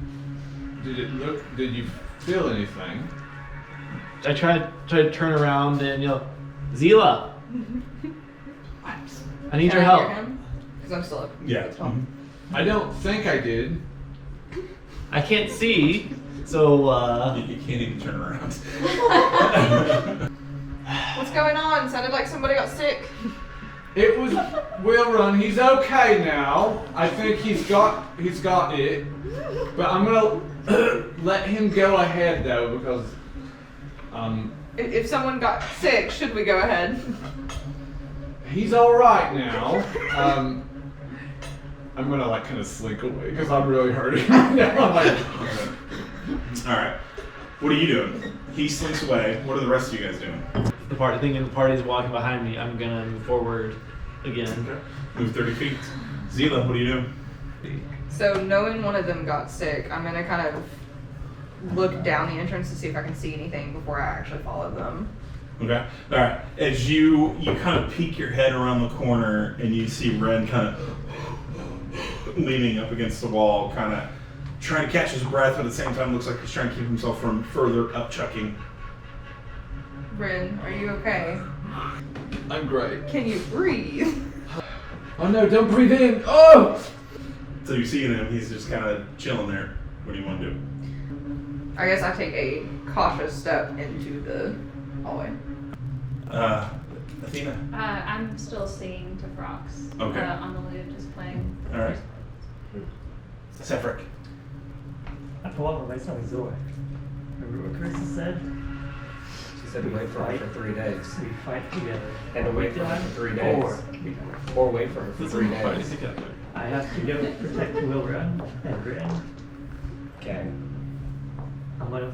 it look? Did you feel anything? I tried to turn around and yell, Zila! I need your help. Because I'm still up. Yeah. I don't think I did. I can't see, so You can't even turn around. What's going on? Sounded like somebody got sick. It was Will Run. He's okay now. I think he's got it. But I'm gonna let him go ahead though because If someone got sick, should we go ahead? he's all right now. I'm gonna like kind of slink away because I'm really hurting right now. I'm like, Alright. What are you doing? He slinks away. What are the rest of you guys doing? the party's walking behind me. I'm gonna move forward again. Okay. Move 30 feet. Zila, what are you doing? So knowing one of them got sick, I'm gonna kind of look down the entrance to see if I can see anything before I actually follow them. Okay. Alright. As you kind of peek your head around the corner and you see Ren kind of leaning up against the wall, kind of trying to catch his breath, but at the same time looks like he's trying to keep himself from further upchucking. Bryn, are you okay? I'm great. Can you breathe? Oh no! Don't breathe in. Oh. So you see him, he's just kind of chilling there. What do you want to do? I guess I take a cautious step into the hallway. Athena. I'm still singing to Frox. Okay. On the lute, just playing. Alright. Sefric. I pull up my son Zoe. Remember what Carissa said? She said to wait for her for 3 days. We fight together. And to wait for her for 3 days. Or wait for her for 3 days. I have to go protect Wilrun and Rin. Okay. I'm gonna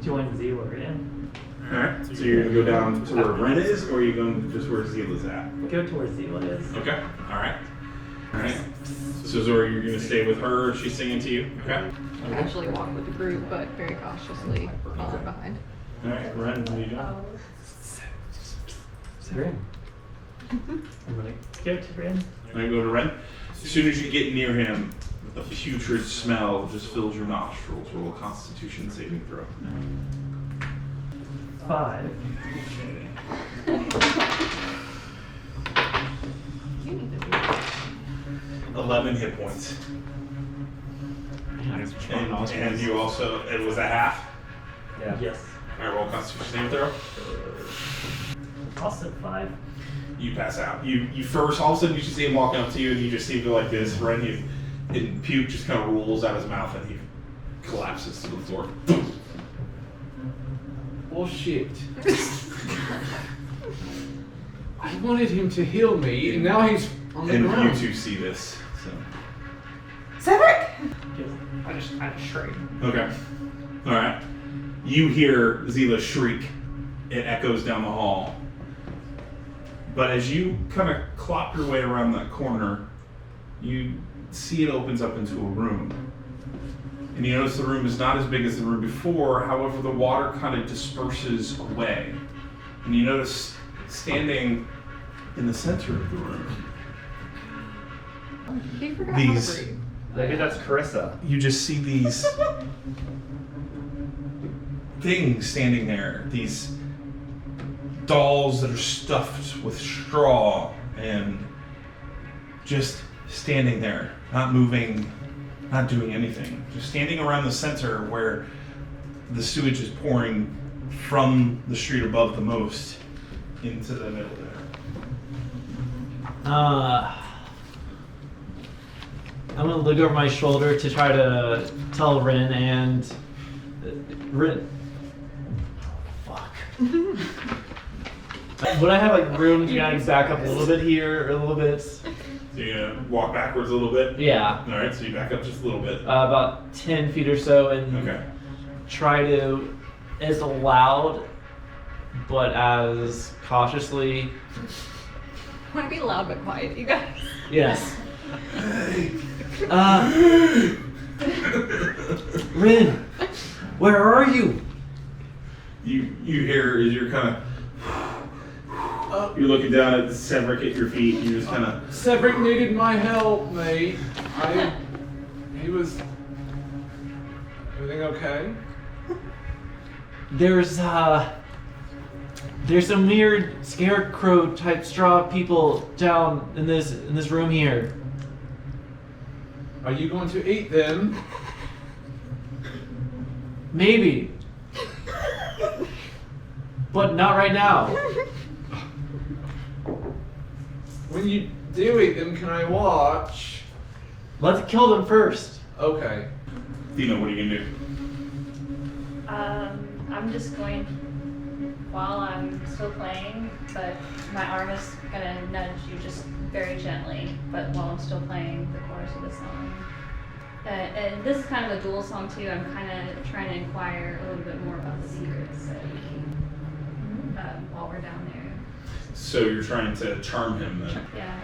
join Zila in. Alright. So you're going to go down to where Ren is, or are you going just where Zila's at? Go to where Zila is. Okay. Alright. Alright. So Zora, you're going to stay with her? She's singing to you? Okay. I actually walk with the group, but very cautiously following behind. Alright. Ren, what are you doing? Rin. I'm gonna go to Rin. Alright, go to Ren. As soon as you get near him, a putrid smell just fills your nostrils. Roll a Constitution saving throw. 5. You need to be. 11 hit points. And you also, it was a half? Yeah. Yes. Alright, roll a Constitution saving throw. Also 5. You pass out. You first, all of a sudden you just see him walking up to you and you just see him like this, Ren, and puke just kind of rolls out his mouth and he collapses to the floor. Well, shit. I wanted him to heal me, and now he's on the And ground. you two see this. So. Cedric! I just shriek. Okay. Alright. You hear Zila shriek. It echoes down the hall. But as you kind of clop your way around that corner, you see it opens up into a room. And you notice the room is not as big as the room before, however the water kind of disperses away. And you notice standing in the center of the room, He forgot These- how to breathe. Maybe that's Carissa. you just see these things standing there, these dolls that are stuffed with straw and just standing there, not moving, not doing anything, just standing around the center where the sewage is pouring from the street above the most into the middle there. I'm gonna look over my shoulder to try to tell Rin and Rin. Fuck. Would I have like room to kind of back up a little bit here, or a little bit? So you're gonna walk backwards a little bit? Yeah. All right, so you back up just a little bit. About 10 feet or so, and Okay. try to, as loud, but as cautiously. I want to be loud but quiet, you guys. Yes. Rin, where are you? You hear as you're kind of you're looking down at the Cedric at your feet. You just kind of Cedric needed my help, mate. He was. Everything okay? There's some weird scarecrow type straw people down in this room here. Are you going to eat them? Maybe. But not right now. When you do eat them, can I watch? Let's kill them first. Okay. Dino, what are you gonna do? I'm just going, while I'm still playing, but my arm is gonna nudge you just very gently, but while I'm still playing the chorus of the song. And this is kind of a dual song too. I'm kind of trying to inquire a little bit more about the secrets that we keep while we're down there. So you're trying to charm him then? Yeah.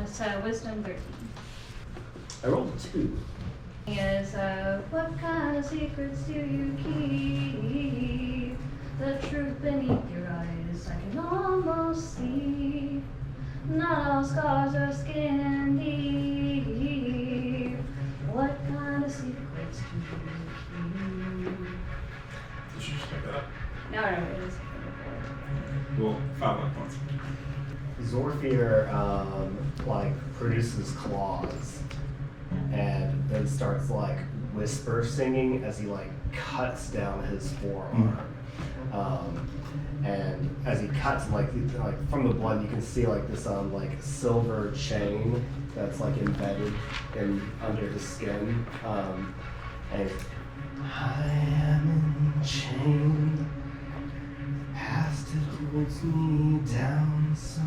So wisdom 13. I rolled a 2. Is what kind of secrets do you keep? The truth beneath your eyes I can almost see. Not all scars are skin deep. What kind of secrets do you keep? Did you just pick that up? No, it is. Well, 5 luck points. Zorfir like produces claws and then starts like whisper singing as he like cuts down his forearm. And as he cuts, like from the blood, you can see like this like silver chain that's like embedded in under the skin. And I am enchained. Past it holds me down, so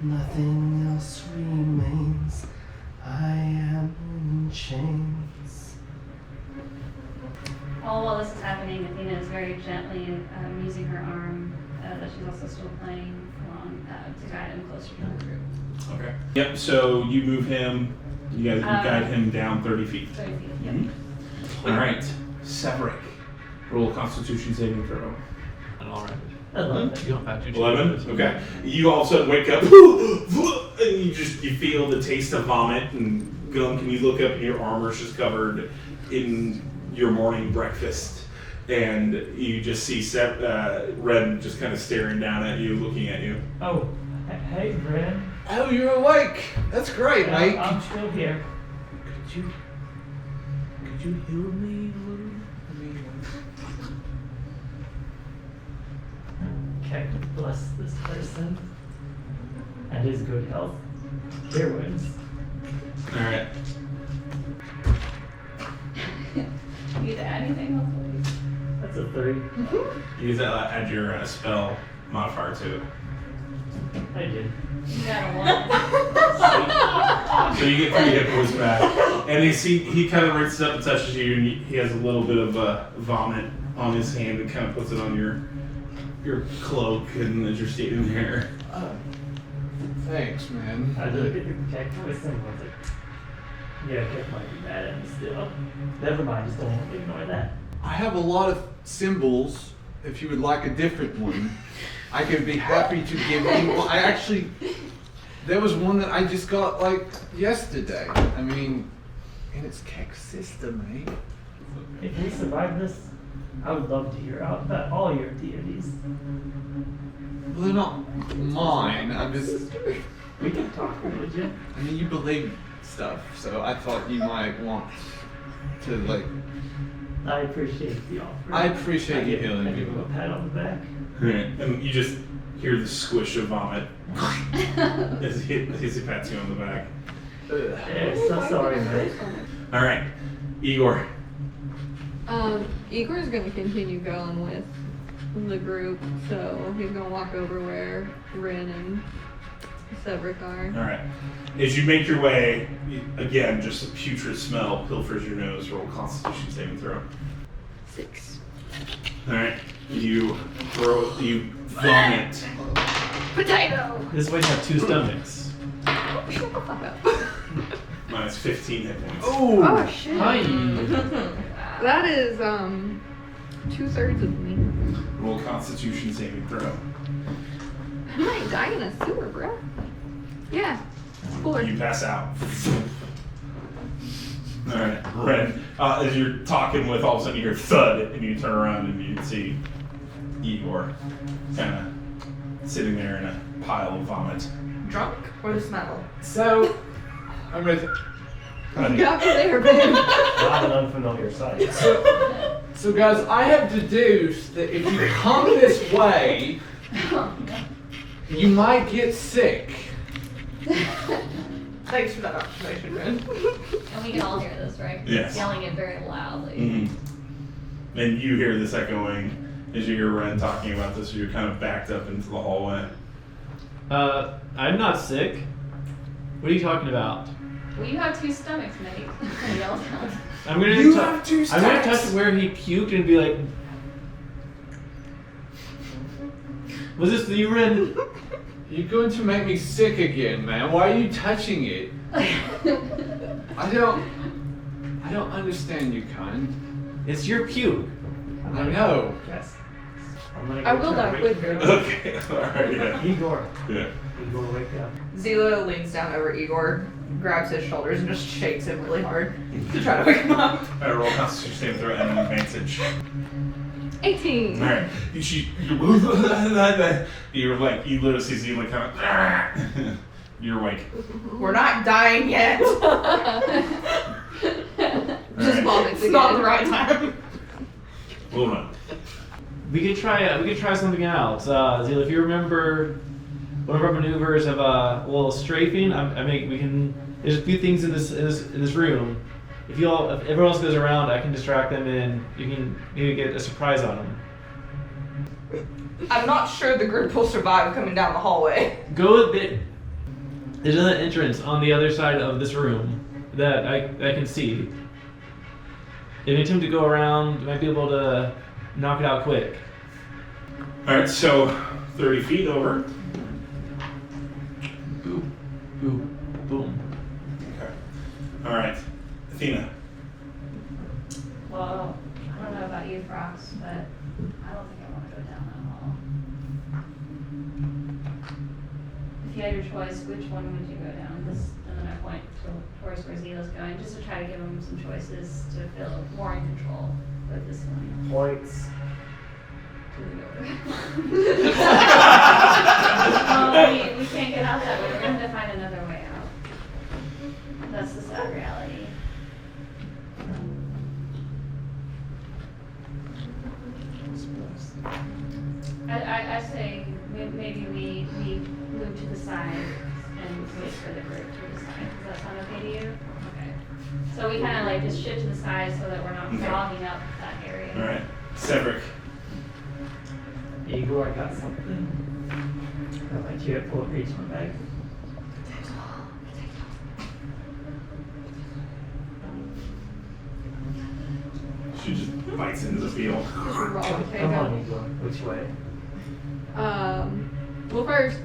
nothing else remains. I am in chains. All while this is happening, Athena is very gently using her arm that she's also still playing along to guide him closer to the group. Okay. Yep. So you move him. You guys guide him down 30 feet. 30 feet, yep. All right, Cedric. Roll a Constitution saving throw. All right. 11. You don't have to. 11. Okay. You all of a sudden wake up, and you feel the taste of vomit and gunk, and you look up, and your armor's just covered in your morning breakfast, and you just see Red just kind of staring down at you, looking at you. Oh, hey, Bren. Oh, you're awake. That's great, mate. I'm still here. Could you heal me a little? Okay, bless this person and his good health. Here wins. All right. You need to add anything else? That's a 3. Use that add your spell modifier to it. I did. You got a 1. So you get 3 hit points back, and he kind of rinses up and touches you, and he has a little bit of vomit on his hand, and kind of puts it on your cloak, and as you're standing there. Thanks, man. I look at the cat voice and I was like, yeah, Cat might be mad at me still. Never mind, just don't ignore that. I have a lot of symbols. If you would like a different one, I could be happy to give you one. There was one that I just got like yesterday. I mean, and it's Keck's sister, mate. If we survive this, I would love to hear about all your deities. Well, they're not mine. I'm just. We can talk, would you? I mean, you believe stuff, so I thought you might want to like. I appreciate the offer. I appreciate you healing I give people. him a pat on the back. And you just hear the squish of vomit as he pats you on the back. Yeah, so sorry, mate. All right, Igor. Igor's gonna continue going with the group, so he's gonna walk over where Rin and Cedric are. All right. As you make your way, again, just a putrid smell pilfers your nose. Roll Constitution saving throw. 6. All right. You vomit. Potato! This way have 2 stomachs. Shut the fuck up. Minus 15 hit points. Oh shit. Hi. That is 2/3 of me. Roll Constitution saving throw. I might die in a sewer, bro. Yeah. 4. You pass out. All right, Ren. As you're talking with, all of a sudden you hear thud, and you turn around and you see Igor, kind of sitting there in a pile of vomit. Drunk or the smell? So, I'm gonna. Got me there, babe. Not an unfamiliar sight. So guys, I have deduced that if you come this way, you might get sick. Thanks for that observation, man. And we can all hear this, right? Yes. Yelling it very loudly. Mm-hmm. And you hear this echoing as you hear Ren talking about this. You're kind of backed up into the hallway. I'm not sick. What are you talking about? Well, you have 2 stomachs, mate. I yelled out. I'm gonna You have 2 I'm gonna stacks. touch where he puked and be like, was this the Ren? You're going to make me sick again, man. Why are you touching it? I don't understand you, kind. It's your puke. I know. Yes. I'm gonna I go will try die to quick. wake you up. Okay, alright, yeah. Igor. Yeah. Igor, wake up. Zila leans down over Igor, grabs his shoulders, and just shakes him really hard to try to wake him up. Alright, roll Constitution saving throw and an advantage. 18. Alright. You're like, you literally see Zila kind of. You're awake. We're not dying yet. Just vomits It's not the again. right time. We'll run. We could try something out. Zila, if you remember one of our maneuvers of strafing, there's a few things in this room. If everyone else goes around, I can distract them and you can maybe get a surprise on them. I'm not sure the group will survive coming down the hallway. There's another entrance on the other side of this room that I can see. If you attempt to go around, you might be able to knock it out quick. Alright, so 30 feet over. Boom, boom, boom. Okay. Alright. Athena. Well, I don't know about you, Frox, but I don't think I want to go down that hall. If you had your choice, which one would you go down? This, and then I point towards where Zila's going, just to try to give him some choices to feel more in control with this one. Points. Well, we can't get out that way. We're going to have to find another way out. That's the sad reality. I say maybe we move to the side and wait for the group to decide. Does that sound okay to you? Okay. So we kind of like just shift to the side so that we're not clogging up that area. Alright. Cedric. Igor, I got something. I'll let you pull reach my bag. She just bites into the field. Just raw Come potato. on, Igor. Which way? Well, first,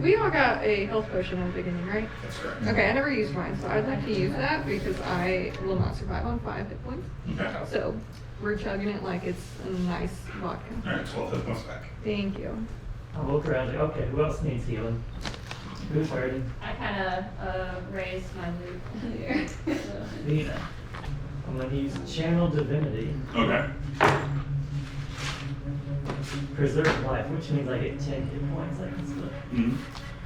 we all got a health potion in the beginning, right? That's correct. Okay, I never used mine, so I'd like to use that because I will not survive on 5 hit points. Okay. So we're chugging it like it's a nice vodka. Alright, 12 hit points back. Thank you. I'll look around. Okay, who else needs healing? Who's hurting? I kind of raised my loot here. Lena. I'm gonna use Channel Divinity. Okay. Preserve life, which means I get 10 hit points I can split. Mm-hmm.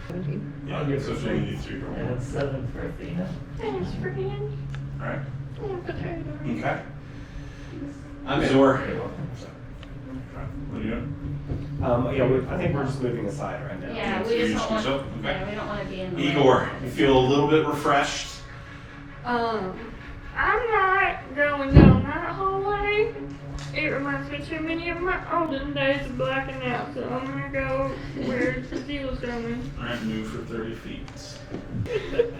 17. Yeah, I'll give so her she only 6. needs 3 per And one. then 7 for Athena. Thanks for being Alright. potato. Okay. I'm in. Zor. You're welcome. What are you doing? Yeah, I think we're just moving aside right now. Yeah, So we you just don't want. yourself? Okay. Yeah, we don't want to be in the way. Igor, you feel a little bit refreshed. I'm not going down that hallway. It reminds me too many of my olden days of blacking out, so I'm gonna go where Zeal's going. Alright, move for 30 feet.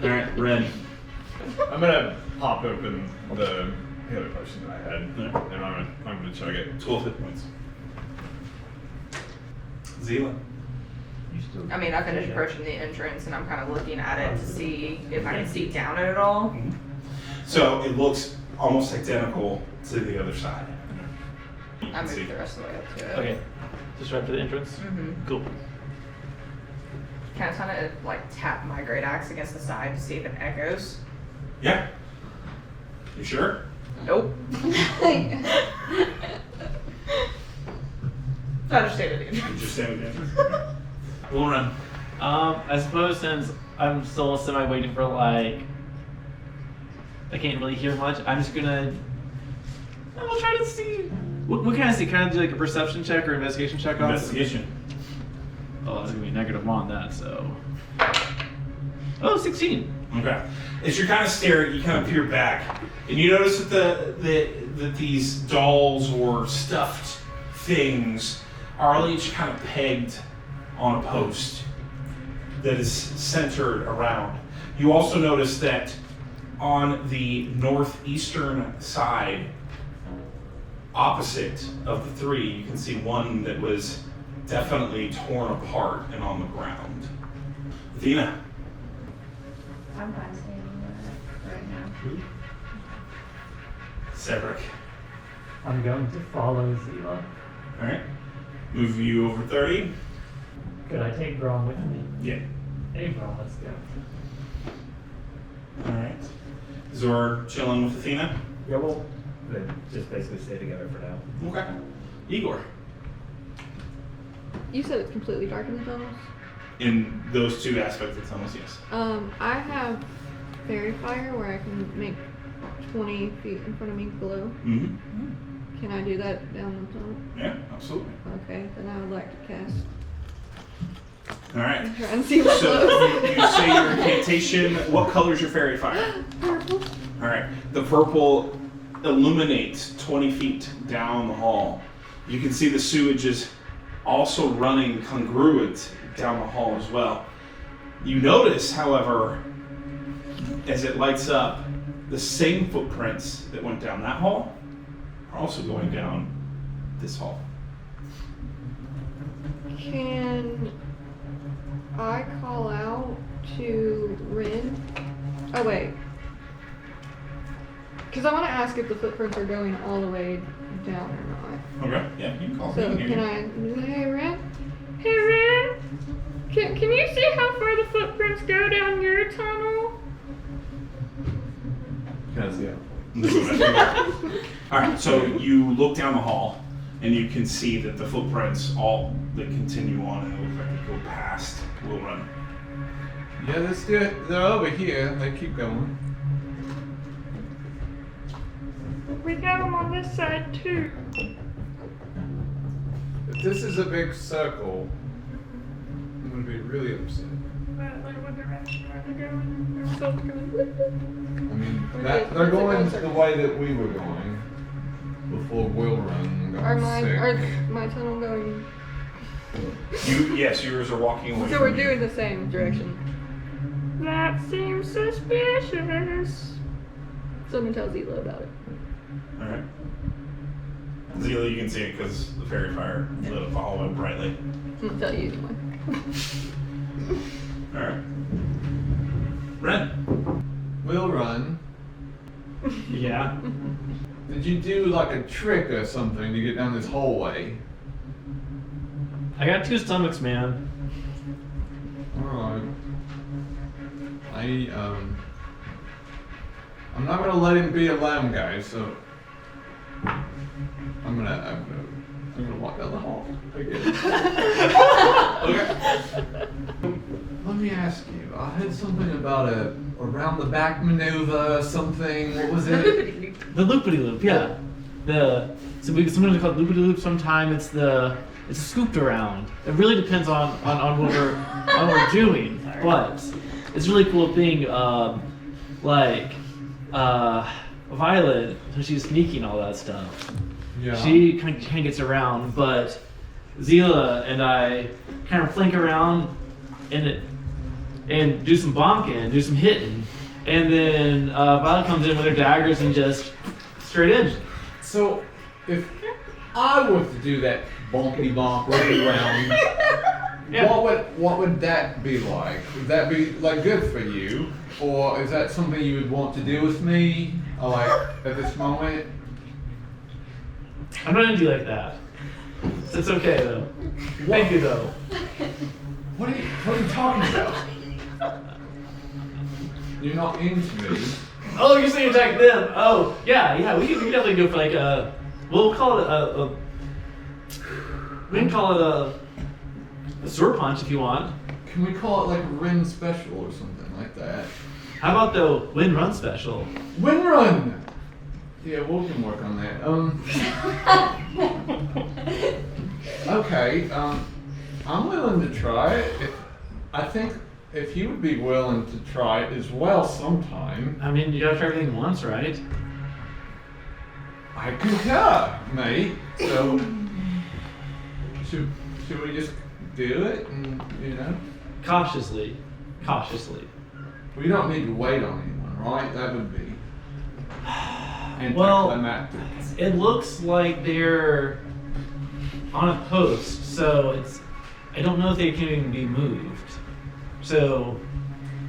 Alright, Ren. I'm gonna pop open the healing potion that I had, Yeah. and I'm gonna chug it. 12 hit points. Zila. I mean, I finished approaching the entrance and I'm kind of looking at it to see if I can see down it at all. So it looks almost identical to the other side. I moved the rest of the way up to it. Okay. Just right to the entrance? Mm-hmm. Cool. Can I kind of like tap my great axe against the side to see if it echoes? Yeah. You sure? Nope. I just stayed at the You entrance. just stand again. We'll run. I suppose since I'm still semi-waiting for like, I can't really hear much, I'm just gonna, I'll try to see. What can I see? Can I do like a perception check or investigation check on this? Investigation. Oh, that's gonna be -1 on that, so. Oh, 16. Okay. As you're kind of staring, you kind of peer back, and you notice that that these dolls or stuffed things are all each kind of pegged on a post that is centered around. You also notice that on the northeastern side, opposite of the three, you can see one that was definitely torn apart and on the ground. Athena. I'm fine standing there right now. Cedric. I'm going to follow Zila. Alright. Move you over 30. Could I take Braum with me? Yeah. Hey, Braum, let's go. Alright. Zor chilling with Athena. Yeah, we'll just basically stay together for now. Okay. Igor. You said it's completely dark in the tunnels? In those two aspects of tunnels, yes. I have fairy fire where I can make 20 feet in front of me glow. Mm-hmm. Can I do that down the tunnel? Yeah, absolutely. Okay, then I would like to cast. Alright. Try and see what So glows. you say your incantation. What color is your fairy fire? Purple. Alright. The purple illuminates 20 feet down the hall. You can see the sewage is also running congruent down the hall as well. You notice, however, as it lights up, the same footprints that went down that hall are also going down this hall. Can I call out to Rin? Oh wait. Because I want to ask if the footprints are going all the way down or not. Okay. Yeah, you can call So me. can I? Hey Rin. Hey Rin. Can you see how far the footprints go down your tunnel? Can I see it? Alright, so you look down the hall and you can see that the footprints all that continue on and it looks like they go past Will Run. Yeah, let's do it. They're over here. They keep going. We got them on this side too. If this is a big circle, I'm gonna be really upset. What direction are they going? They're both going. I mean, Okay, they're that's a going good the way that we were going before Will Run got Are sick. my tunnel going? Yes, yours are walking away. So from we're you. doing the same direction. That seems suspicious. Someone tell Zila about it. Alright. Zila, you can see it because the fairy fire lit up the hallway brightly. I'm gonna tell you anyway. Alright. Ren. Will Run, Yeah. did you do like a trick or something to get down this hallway? I got 2 stomachs, man. Alright. I'm not gonna let him be a lamb guy, so I'm gonna walk down the hall again. Let me ask you. I heard something about a around the back maneuver, something. What was it? The loopity loop, yeah. Sometimes we call it loopity loop. Sometimes it's scooped around. It really depends on what we're doing. But it's really cool thing. Violet, so she's sneaking all that stuff. Yeah. She kind of gets around, but Zila and I kind of flank around and do some bonking, do some hitting, and then Violet comes in with her daggers and just straight in. So, if I was to do that bonkety bonk running around, Yeah. what would that be like? Would that be like good for you, or is that something you would want to do with me, or like at this moment? I'm not into you like that. It's okay though. Thank you though. What are you talking about? You're not into me. Oh, you're saying attack them? Oh, yeah. We can definitely go for like we'll call it we can call it a sword punch if you want. Can we call it like Ren Special or something like that? How about the wind run special? Wind Run! Yeah, we can work on that. Okay, I'm willing to try it. I think if you would be willing to try it as well sometime. I mean, you gotta try everything once, right? I concur, mate. So, should we just do it and, Cautiously. We don't need to wait on anyone, right? That would be Well, anticlimactic. it looks like they're on a post, so I don't know if they can even be moved. So,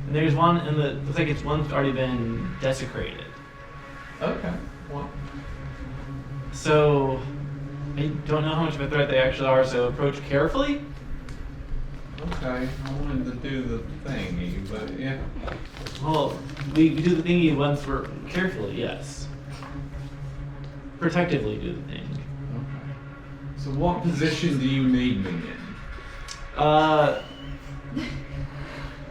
and there's one, and looks like one's already been desecrated. Okay. Well, So, I don't know how much of a threat they actually are, so approach carefully. okay. I wanted to do the thingy, but yeah. Well, we do the thingy once we're carefully, yes. Protectively do the thing. Okay. So what position do you need me in?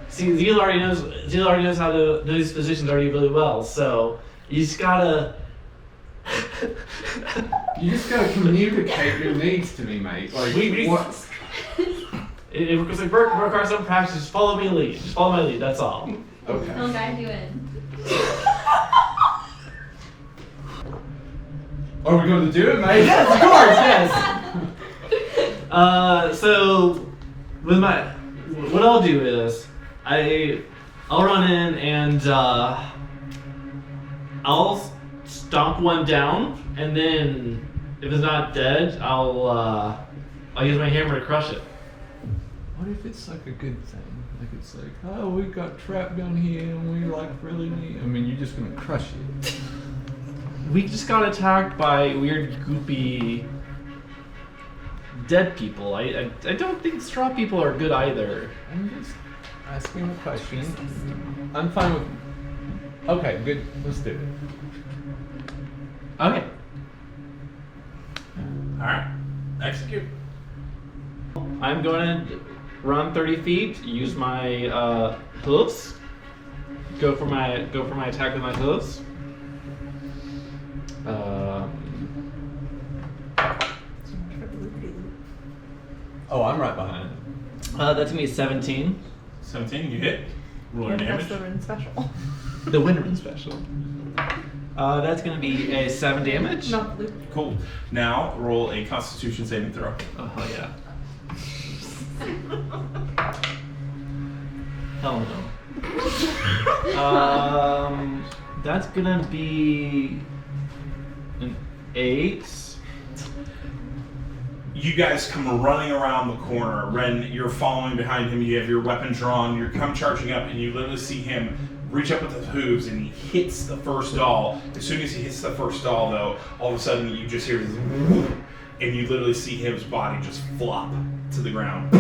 See, Zeal already knows how to do these positions already really well, so you just gotta. You just gotta communicate your needs to me, mate. Like, what? It requires some practice. Just follow me lead. Just follow my lead. That's all. He'll Okay. guide you in. Are we going to do it, mate? Yes, of course. Yes. So with what I'll do is I'll run in and I'll stomp one down, and then if it's not dead, I'll use my hammer to crush it. What if it's like a good thing? Like it's like, oh, we got trapped down here and we like really need. I mean, you're just gonna crush it. We just got attacked by weird, goopy, dead people. I don't think straw people are good either. I'm just asking a question. I'm fine with. Okay, good. Let's do it. Okay. Alright. Execute. I'm going to run 30 feet, use my hooves. Go for my attack with my hooves. Oh, I'm right behind. That's gonna be 17. 17, you hit. Roll your That's damage. the Ren special. The Winterman special. That's gonna be a 7 damage. Not the loop. Cool. Now roll a Constitution saving throw. Oh yeah. Hell no. That's gonna be an 8. You guys come running around the corner. Ren, you're following behind him. You have your weapon drawn. You come charging up, and you literally see him reach up with his hooves, and he hits the first doll. As soon as he hits the first doll, though, all of a sudden you just hear this whoop, and you literally see his body just flop to the ground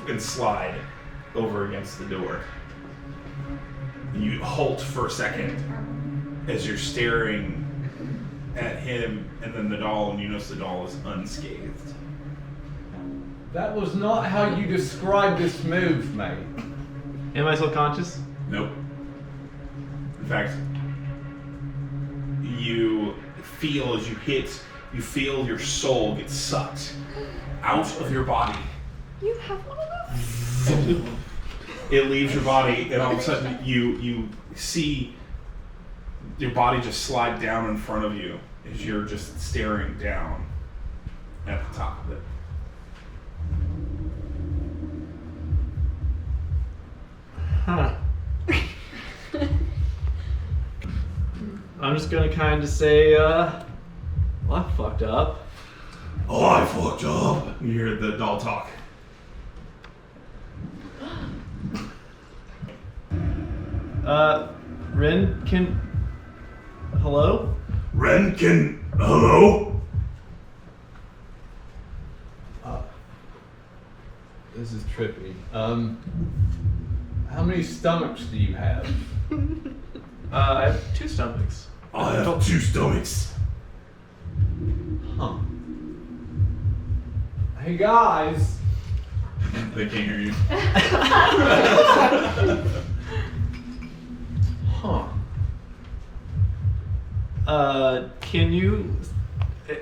and slide over against the door. You halt for a second as you're staring at him and then the doll, and you notice the doll is unscathed. That was not how you described this move, mate. Am I still conscious? Nope. In fact, you feel as you hit, you feel your soul get sucked out of your body. You have one of those? It leaves your body, and all of a sudden you see your body just slide down in front of you, as you're just staring down at the top of it. Huh. I'm just gonna kind of say, well, I fucked up. Oh, I fucked up. You hear the doll talk. Ren, hello? Ren, hello? This is trippy. How many stomachs do you have? I have 2 stomachs. I have 2 stomachs. Huh. Hey guys. They can't hear you. Huh.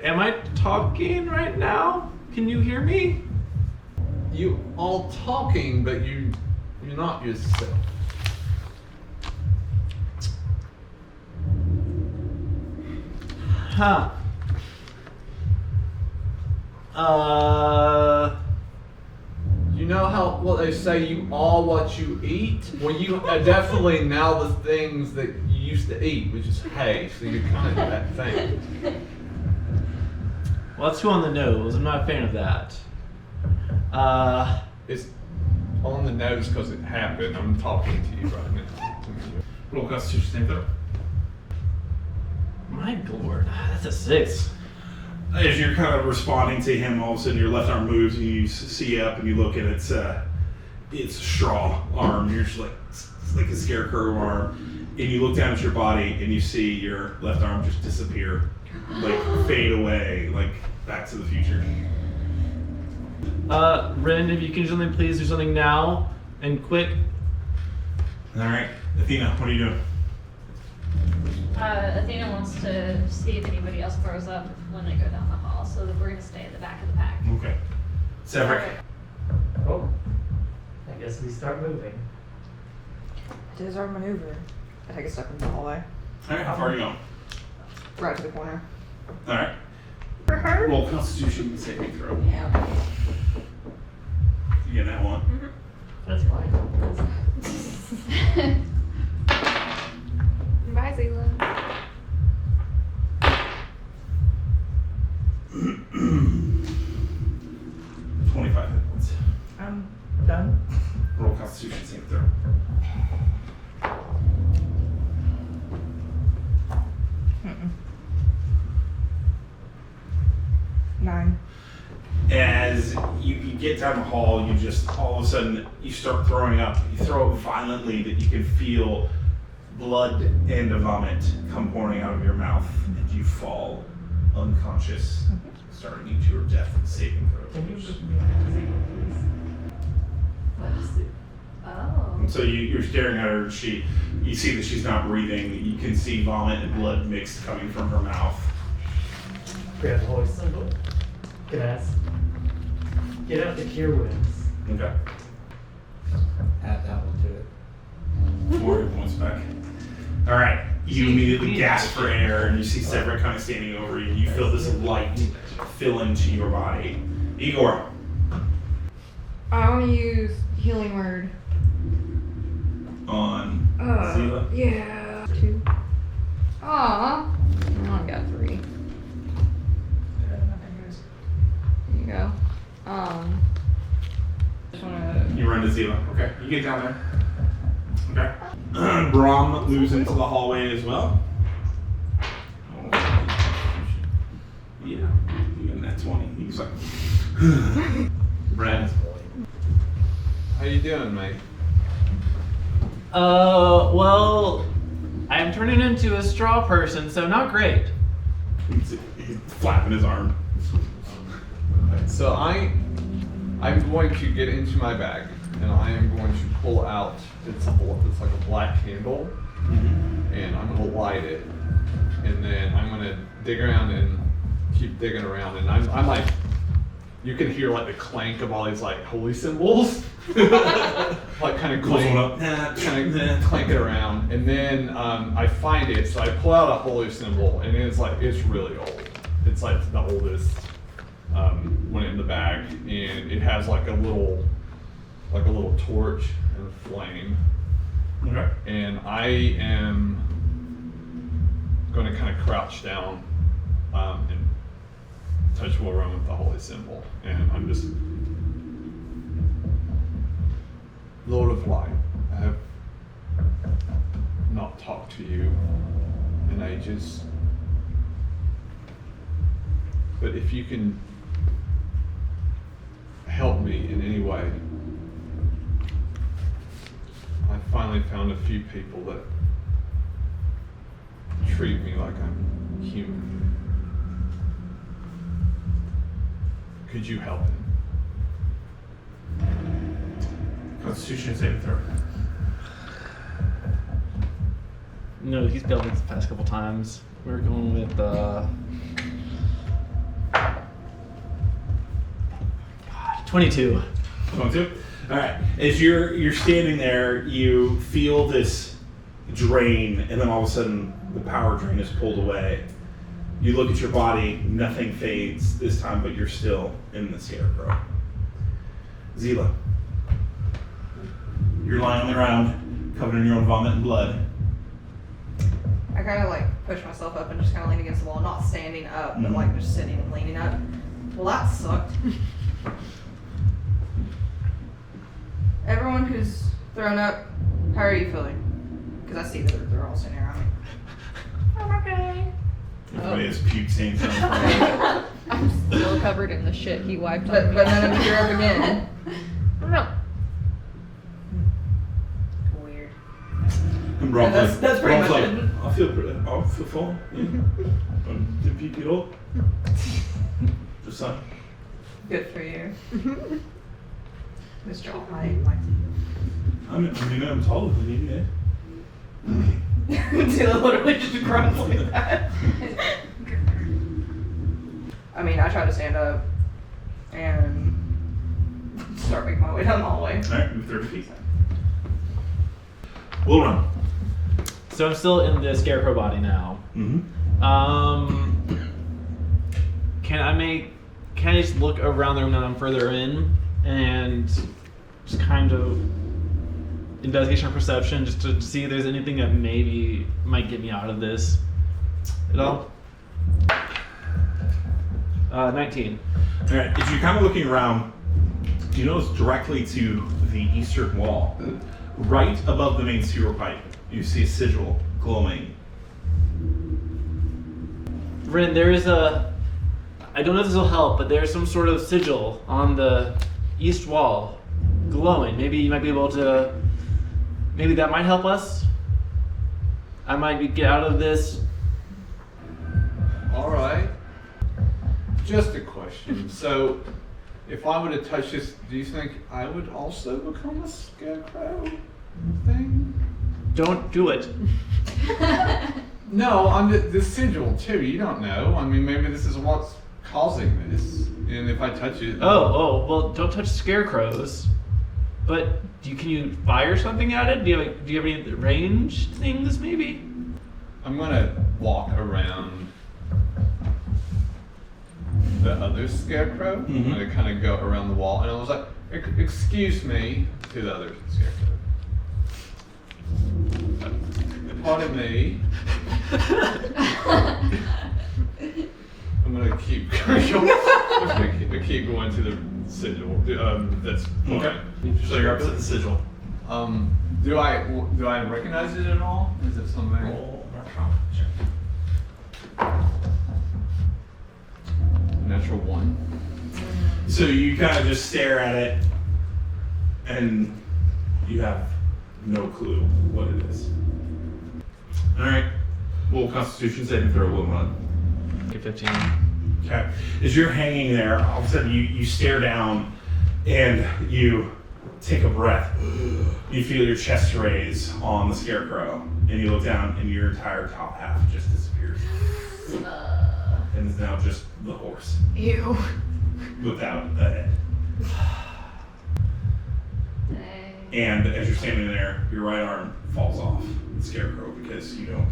Am I talking right now? Can you hear me? You all talking, but you're not yourself. Huh. You know what they say, you are what you eat? Well, you are definitely now the things that you used to eat, which is hay, so you're kind of that thing. Well, that's too on the nose. I'm not a fan of that. It's on the nose because it happened. I'm talking to you right now. Roll Constitution save throw. My lord, that's a 6. As you're kind of responding to him, all of a sudden your left arm moves and you see up and you look and it's a straw arm. You're just it's like a scarecrow arm. And you look down at your body and you see your left arm just disappear, like fade away, like Back to the Future. Ren, if you can something, please do something now and quick. All right, Athena, what are you doing? Athena wants to see if anybody else throws up when they go down the hall, so that we're gonna stay at the back of the pack. Okay. Severick. Oh, I guess we start moving. It is our maneuver. I take a step into the hallway. All right, how far are you going? Right to the corner. All right. Roll Constitution saving throw. Yeah. You get that one. That's fine. Bye, Zayla. $25 hit points. I'm done. Roll Constitution saving throw. Mm-mm. 9. As you get down the hall, you just all of a sudden you start throwing up. You throw up violently that you can feel blood and a vomit come pouring out of your mouth, and you fall unconscious, starting into your death saving throw. Can you put me on the table, please? Oh. And so you're staring at her. You see that she's not breathing. You can see vomit and blood mixed coming from her mouth. Grab the hoist symbol. Can I ask? Get out the cure wounds. Okay. Add that one to it. 4 hit points back. All right. You immediately gasp for air, and you see Severick kind of standing over you. You feel this light fill into your body. Igor. I want to use healing word. On Zila. Yeah. 2. Aw. I got 3. There you go. Just wanna. You run to Zila. Okay. You get down there. Okay. Brahm moves into the hallway as well. Yeah. You get that 20. He's like. Brad. How you doing, mate? Well, I'm turning into a straw person, so not great. He's flapping his arm. So I'm going to get into my bag, and I am going to pull out. It's like a black candle, and I'm gonna light it, and then I'm gonna dig around and keep digging around, and I'm like you can hear like the clank of all these like holy symbols, like kind of clank it around, and then I find it, so I pull out a holy symbol, and it's really old. It's like the oldest one in the bag, and it has like a little torch and a flame. Okay. And I am going to kind of crouch down and touch Wilrun with the holy symbol, and I'm just, Lord of Light, I have not talked to you in ages, but if you can help me in any way, I finally found a few people that treat me like I'm human. Could you help him? Constitution saving throw. No, he's failed these the past couple times. We're going with 22. 22. All right. As you're standing there, you feel this drain, and then all of a sudden, the power drain is pulled away. You look at your body, nothing fades this time, but you're still in the scarecrow. Zila, you're lying on the ground, covered in your own vomit and blood. I kind of like push myself up and just kind of lean against the wall, not standing up, but like just sitting and leaning up. Well, that sucked. Everyone who's thrown up, how are you feeling? Because I see that they're all sitting around me. I'm okay. Everybody has puke stains on their forehead. I'm still covered in the shit he wiped But on me. then if you're up again. No. Weird. And Bron's That's pretty Bron's much like, it. I'll feel full. Yeah. Did puke at all? Just son. Good for you. This job, I I'm taller than you, yeah. Tila literally just grunts like that. I mean, I try to stand up and start making my way down the hallway. Alright, move 30 feet. We'll run. So I'm still in the scarecrow body now. Mm-hmm. Can I just look around the room now that I'm further in and just kind of investigation or perception just to see if there's anything that maybe might get me out of this at all? 19. Alright, as you're kind of looking around, you notice directly to the eastern wall, right above the main sewer pipe, you see a sigil glowing. Ren, there is I don't know if this will help, but there's some sort of sigil on the east wall glowing. Maybe you might be able to, maybe that might help us. I might get out of this. All right. Just a question. So, if I were to touch this, do you think I would also become a scarecrow thing? Don't do it. No, I'm the sigil too. You don't know. I mean, maybe this is what's causing this. And if I touch it, Oh, well, don't touch scarecrows. But can you fire something at it? Do you have any range things maybe? I'm gonna walk around the other scarecrow. I'm gonna kind of go around the wall, and I was like, "Excuse me," to the other scarecrow. Pardon me. I'm gonna keep going. I'm gonna keep going to the sigil. That's Okay. So you're up to the sigil. Do I recognize it at all? Is it something? Roll Arcana check. Natural 1. So you kind of just stare at it, and you have no clue what it is. Alright. Well, Constitution saving throw will run. Okay, 15. Okay. As you're hanging there, all of a sudden you stare down and you take a breath. You feel your chest raise on the scarecrow, and you look down and your entire top half just disappears. And it's now just the horse. Ew. without a head. Dang. And as you're standing there, your right arm falls off the scarecrow because you don't.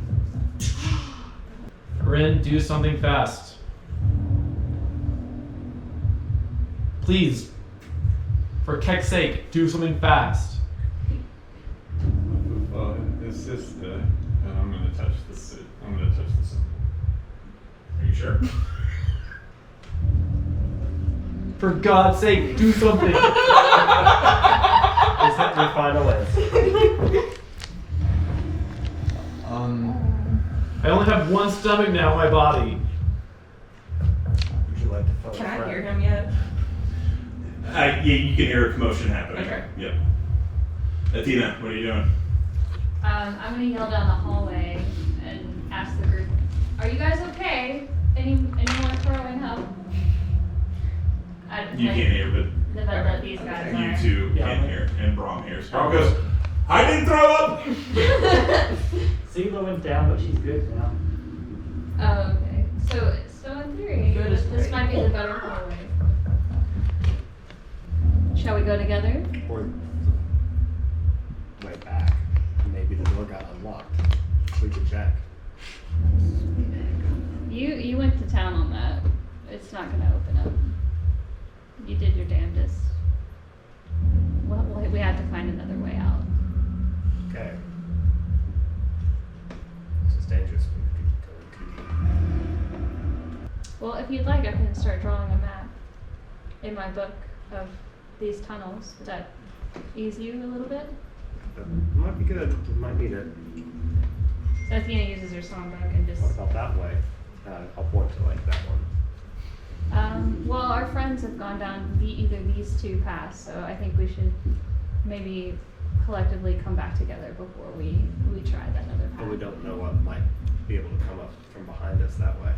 Rin, do something fast. Please, for Keck's sake, do something fast. Well, it's just I'm gonna touch this. I'm gonna touch this. Are you sure? For God's sake, do something. Is that your final answer? I only have one stomach now in my body. Would you like to phone Can a I friend? hear him yet? Yeah, you can hear a commotion happening. Okay. Yep. Athena, what are you doing? I'm gonna yell down the hallway and ask the group, "Are you guys okay? Anyone throwing help?" You can't hear, but That these guys you are. two can hear, and Braum hears. Braum goes, I didn't throw up! Zila went down, but she's good now. Oh, okay. So in theory, Good is this great. might be the better hallway. Shall we go together? Or way back. Maybe the door got unlocked. We could check. You went to town on that. It's not gonna open up. You did your damnedest. Well, we have to find another way out. Okay. This is dangerous. We could go too deep. Well, if you'd like, I can start drawing a map in my book of these tunnels. Would that ease you a little bit? That might be good. We might need it. So Athena uses her songbook and just. What about that way? I'll point to like that one. Well, our friends have gone down either these two paths, so I think we should maybe collectively come back together before we try that other path. But we don't know what might be able to come up from behind us that way.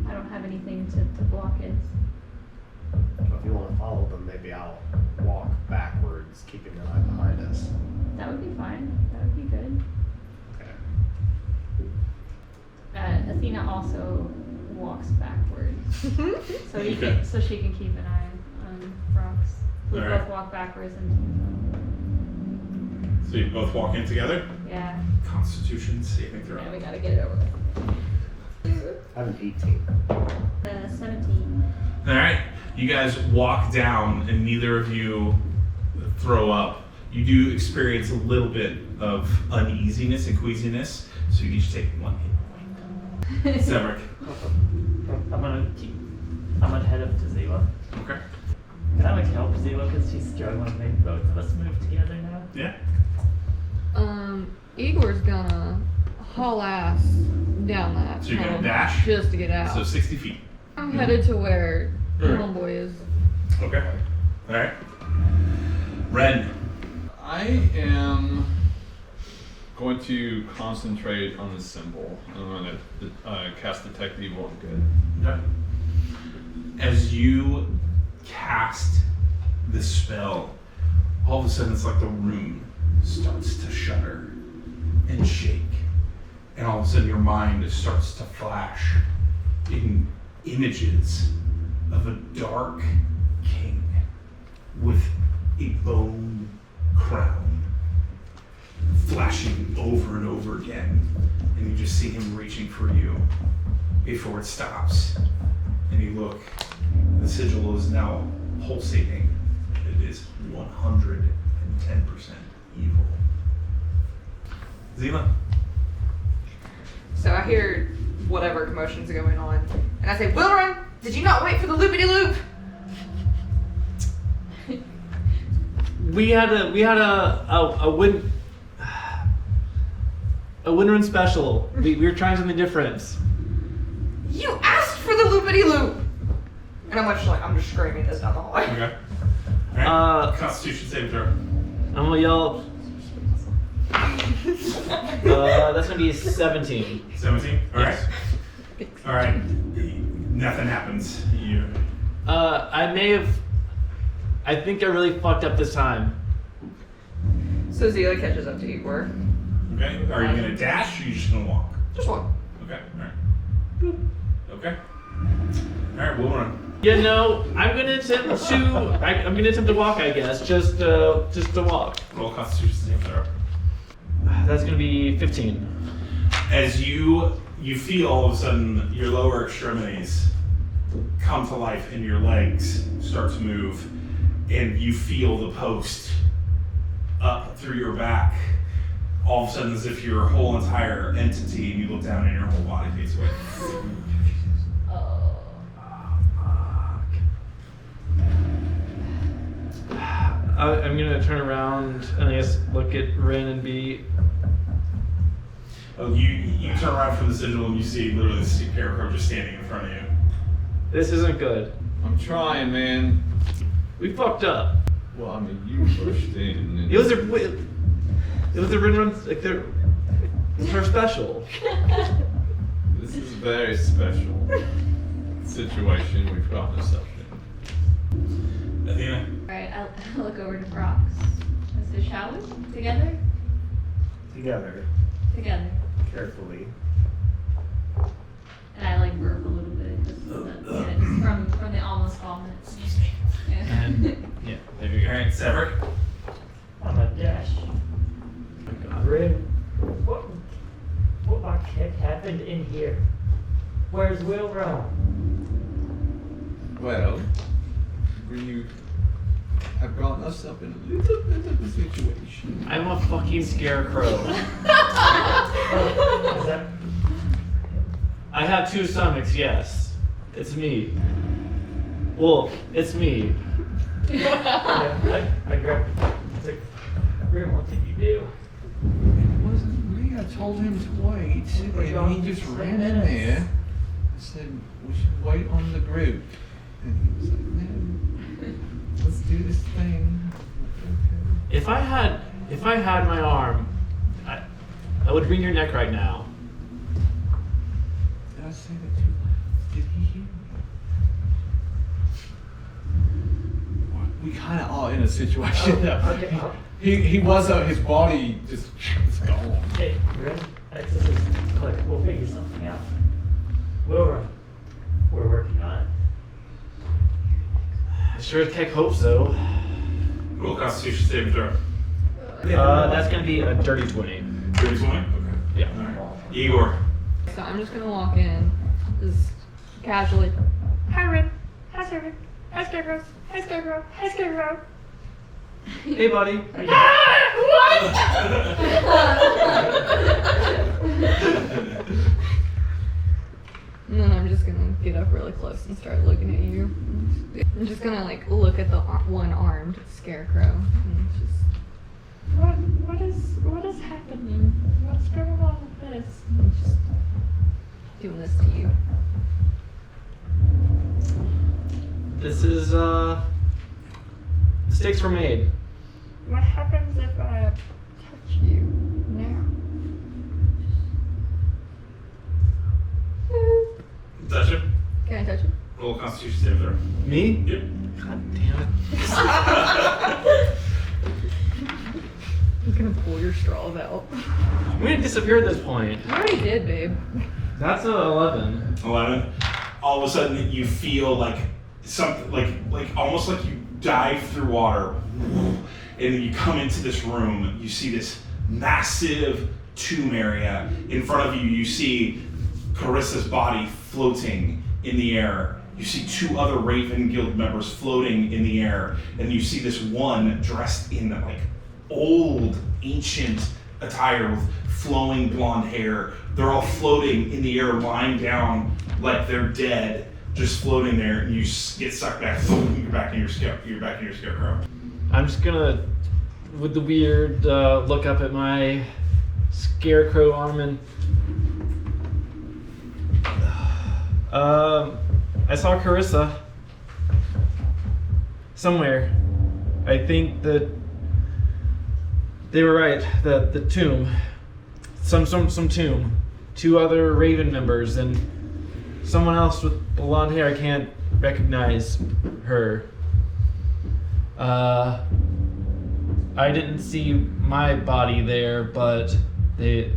I don't have anything to block it. So if you want to follow them, maybe I'll walk backwards, keeping an eye behind us. That would be fine. That would be good. Okay. Athena also walks backwards, so so she can keep an eye on rocks. We All both right. walk backwards into So you both walk in together? yeah. Constitution saving throw. Yeah, we gotta get it over with. I have an 18. 17. Alright, you guys walk down and neither of you throw up. You do experience a little bit of uneasiness and queasiness, so you each take 1 hit point. Severick. I'm gonna head up to Zila. Okay. Can I like help Zila because she's struggling to make both of us move together now? Yeah. Igor's gonna haul ass down that So you're gonna tunnel dash? just to get out. So 60 feet. I'm headed to where Alright. homeboy is. Okay. Alright. Ren. I am going to concentrate on the symbol. I'm going to cast Detect Evil on Good. Okay. As you cast the spell, all of a sudden it's like the room starts to shudder and shake. And all of a sudden your mind starts to flash in images of a dark king with a bone crown flashing over and over again. And you just see him reaching for you before it stops. And you look, the sigil is now pulsating. It is 110% evil. Zila? So I hear whatever commotions are going on, and I say, Wilrin, did you not wait for the loopity-loop? We had a win run special. We were trying something different. You asked for the loopity-loop! And I'm just screaming this down the hallway. Okay. Alright. Constitution saving throw. I'm gonna yell. That's gonna be 17. 17? Alright. Yes. Alright. Nothing happens. You. I think I really fucked up this time. So Zila catches up to Igor. Okay. Are you gonna dash or are you just gonna walk? Just one. Okay. Alright. Okay. Alright, we'll run. Yeah, no, I'm gonna attempt to walk, I guess. Just to walk. Roll Constitution saving throw. That's gonna be 15. As you feel all of a sudden your lower extremities come to life and your legs start to move, and you feel the post up through your back. All of a sudden, as if your whole entire entity, and you look down and your whole body fades away. I'm gonna turn around and I guess look at Rin and be. Oh, you turn around from the sigil and you see literally the scarecrow just standing in front of you. This isn't good. I'm trying, man. We fucked up. Well, I mean, you pushed in. And It was a Rin run like they're. It's her special. This is a very special situation we've gotten ourselves in. Athena? Alright, I'll look over to Brox. I said, shall we? Together? Together, Together. carefully. And I like burp a little bit, just from the almost calmness. Yeah. And yeah, there you go. Alright, Severick? I'm a dash. Rin, what the heck happened in here? Where's Wilro? Well, we have gotten us up in a little bit of a situation. I'm a fucking scarecrow. Is that I have 2 stomachs, yes. It's me. Well, it's me. yeah, I grabbed it's like, Rin, what did you do? It wasn't me. I told him to wait, and he just ran in there and said we should wait on the group. And he was like, "Man, let's do this thing." Okay. If I had my arm, I would wring your neck right now. Did I say that too loud? Did he hear me? We kind of are in a situation. Okay. He was his body just was gone. Hey, Rin, access is click. We'll figure something out. Wilro, we're working on it. I sure as heck hope so. Roll Constitution saving throw. That's gonna be a dirty 20. Dirty 20? Okay. Yeah. Alright. Igor. So I'm just gonna walk in, just casually. Hi, Rin. Hi, Scarecrow. Hi, Scarecrow. Hi, Scarecrow. Hi, Scarecrow. Hey, buddy. And then I'm just gonna get up really close and start looking at you. I'm just gonna like look at the one-armed scarecrow. And it's just, what is happening? What's going on with this? And just doing this to you. This is mistakes were made. What happens if I touch you now? Touch him. Can I touch you? Roll Constitution saving throw. Me? Yep. God damn it. I'm gonna pull your straws out. I'm gonna disappear at this point. I already did, babe. That's a 11. 11. All of a sudden, you feel like something, like almost like you dive through water, and then you come into this room. You see this massive tomb area in front of you. You see Carissa's body floating in the air. You see 2 other Raven Guild members floating in the air, and you see this one dressed in like old, ancient attire with flowing blonde hair. They're all floating in the air, lying down like they're dead, just floating there, and you get sucked back. You're back in your scarecrow. I'm just gonna, with the weird look up at my scarecrow arm and I saw Carissa somewhere. I think that they were right. The tomb, some tomb. 2 other Raven members and someone else with blonde hair. I can't recognize her. I didn't see my body there, but they.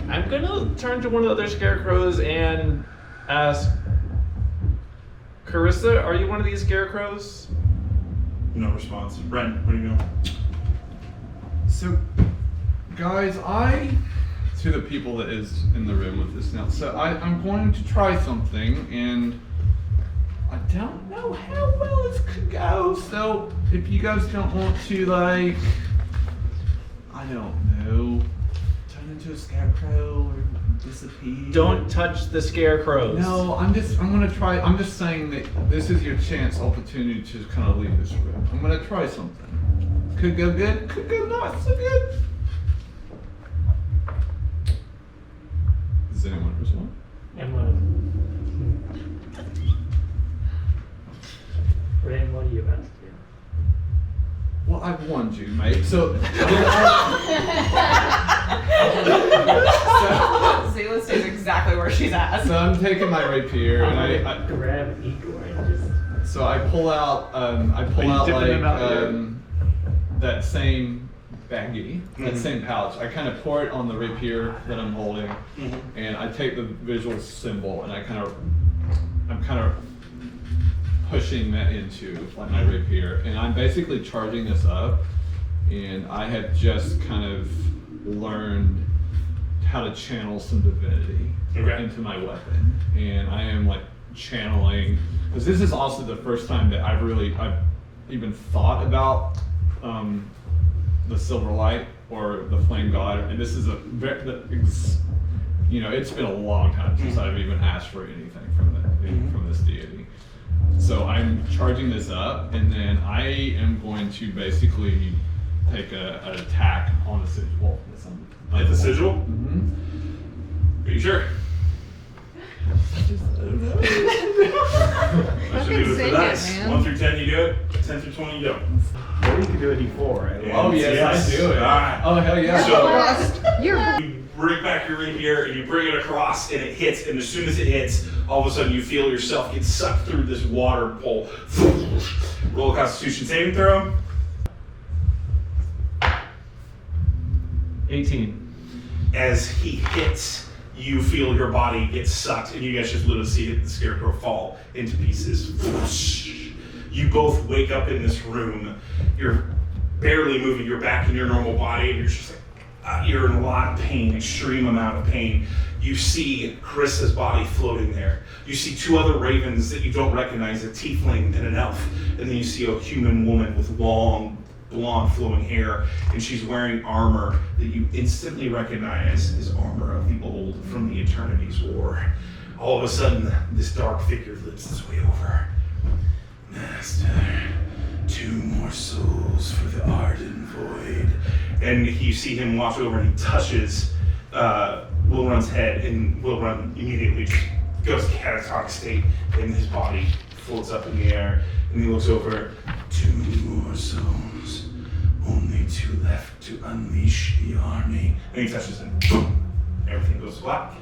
I'm gonna turn to one of the other scarecrows and ask, Carissa, are you one of these scarecrows? No response. Ren, where are you going? So, guys, to the people that is in the room with this now, so I'm going to try something, and I don't know how well this could go, so if you guys don't want to, like, I don't know, turn into a scarecrow or disappear. Don't touch the scarecrows. No, I'm gonna try. I'm just saying that this is your opportunity to kind of leave this room. I'm gonna try something. Could go good, could go not so good. Does anyone respond? Ren, what are you about to do? Well, I've warned you, mate. So, Zealous is exactly where she's at. so I'm taking my rapier and I grab Igor and just. so I pull out dipping them out that same baggie, that same pouch. I kind of pour it on the rapier that I'm holding, and I take the visual symbol and I'm kind of pushing that into like my rapier, and I'm basically charging this up. And I have just kind of learnred how to channel some divinity into my weapon, and I am like channeling, because this is also the first time that I've even thought about the silver light or the flame god, and this is it's been a long time since I've even asked for anything from this deity. So I'm charging this up, and then I am going to basically take an attack on the sigil. Hit the sigil? Mm-hmm. Are you sure? I should do it for sing dice. it, man. 1 through 10 you do it, 10 through 20 you don't. Or you could do a D4, right? Oh yes, I do it. Alright. Oh hell yeah. So You're you bring back your rapier and you bring it across and it hits, and as soon as it hits, all of a sudden you feel yourself get sucked through this water pole. Roll a Constitution saving throw. 18. As he hits, you feel your body get sucked, and you guys just literally see the scarecrow fall into pieces. You both wake up in this room. You're barely moving. You're back in your normal body, and you're just like, you're in a lot of pain, extreme amount of pain. You see Carissa's body floating there. You see 2 other ravens that you don't recognize, a tiefling and an elf, and then you see a human woman with long, blonde flowing hair, and she's wearing armor that you instantly recognize as armor of the old from the Eternities War. All of a sudden, this dark figure lifts its way over. Master, 2 more souls for the Arden Void. And you see him walk over and he touches Will Run's head, and Will Run immediately goes catatonic state, and his body floats up in the air, and he looks over. 2 more souls, only 2 left to unleash the army. And he touches him. Boom. Everything goes black.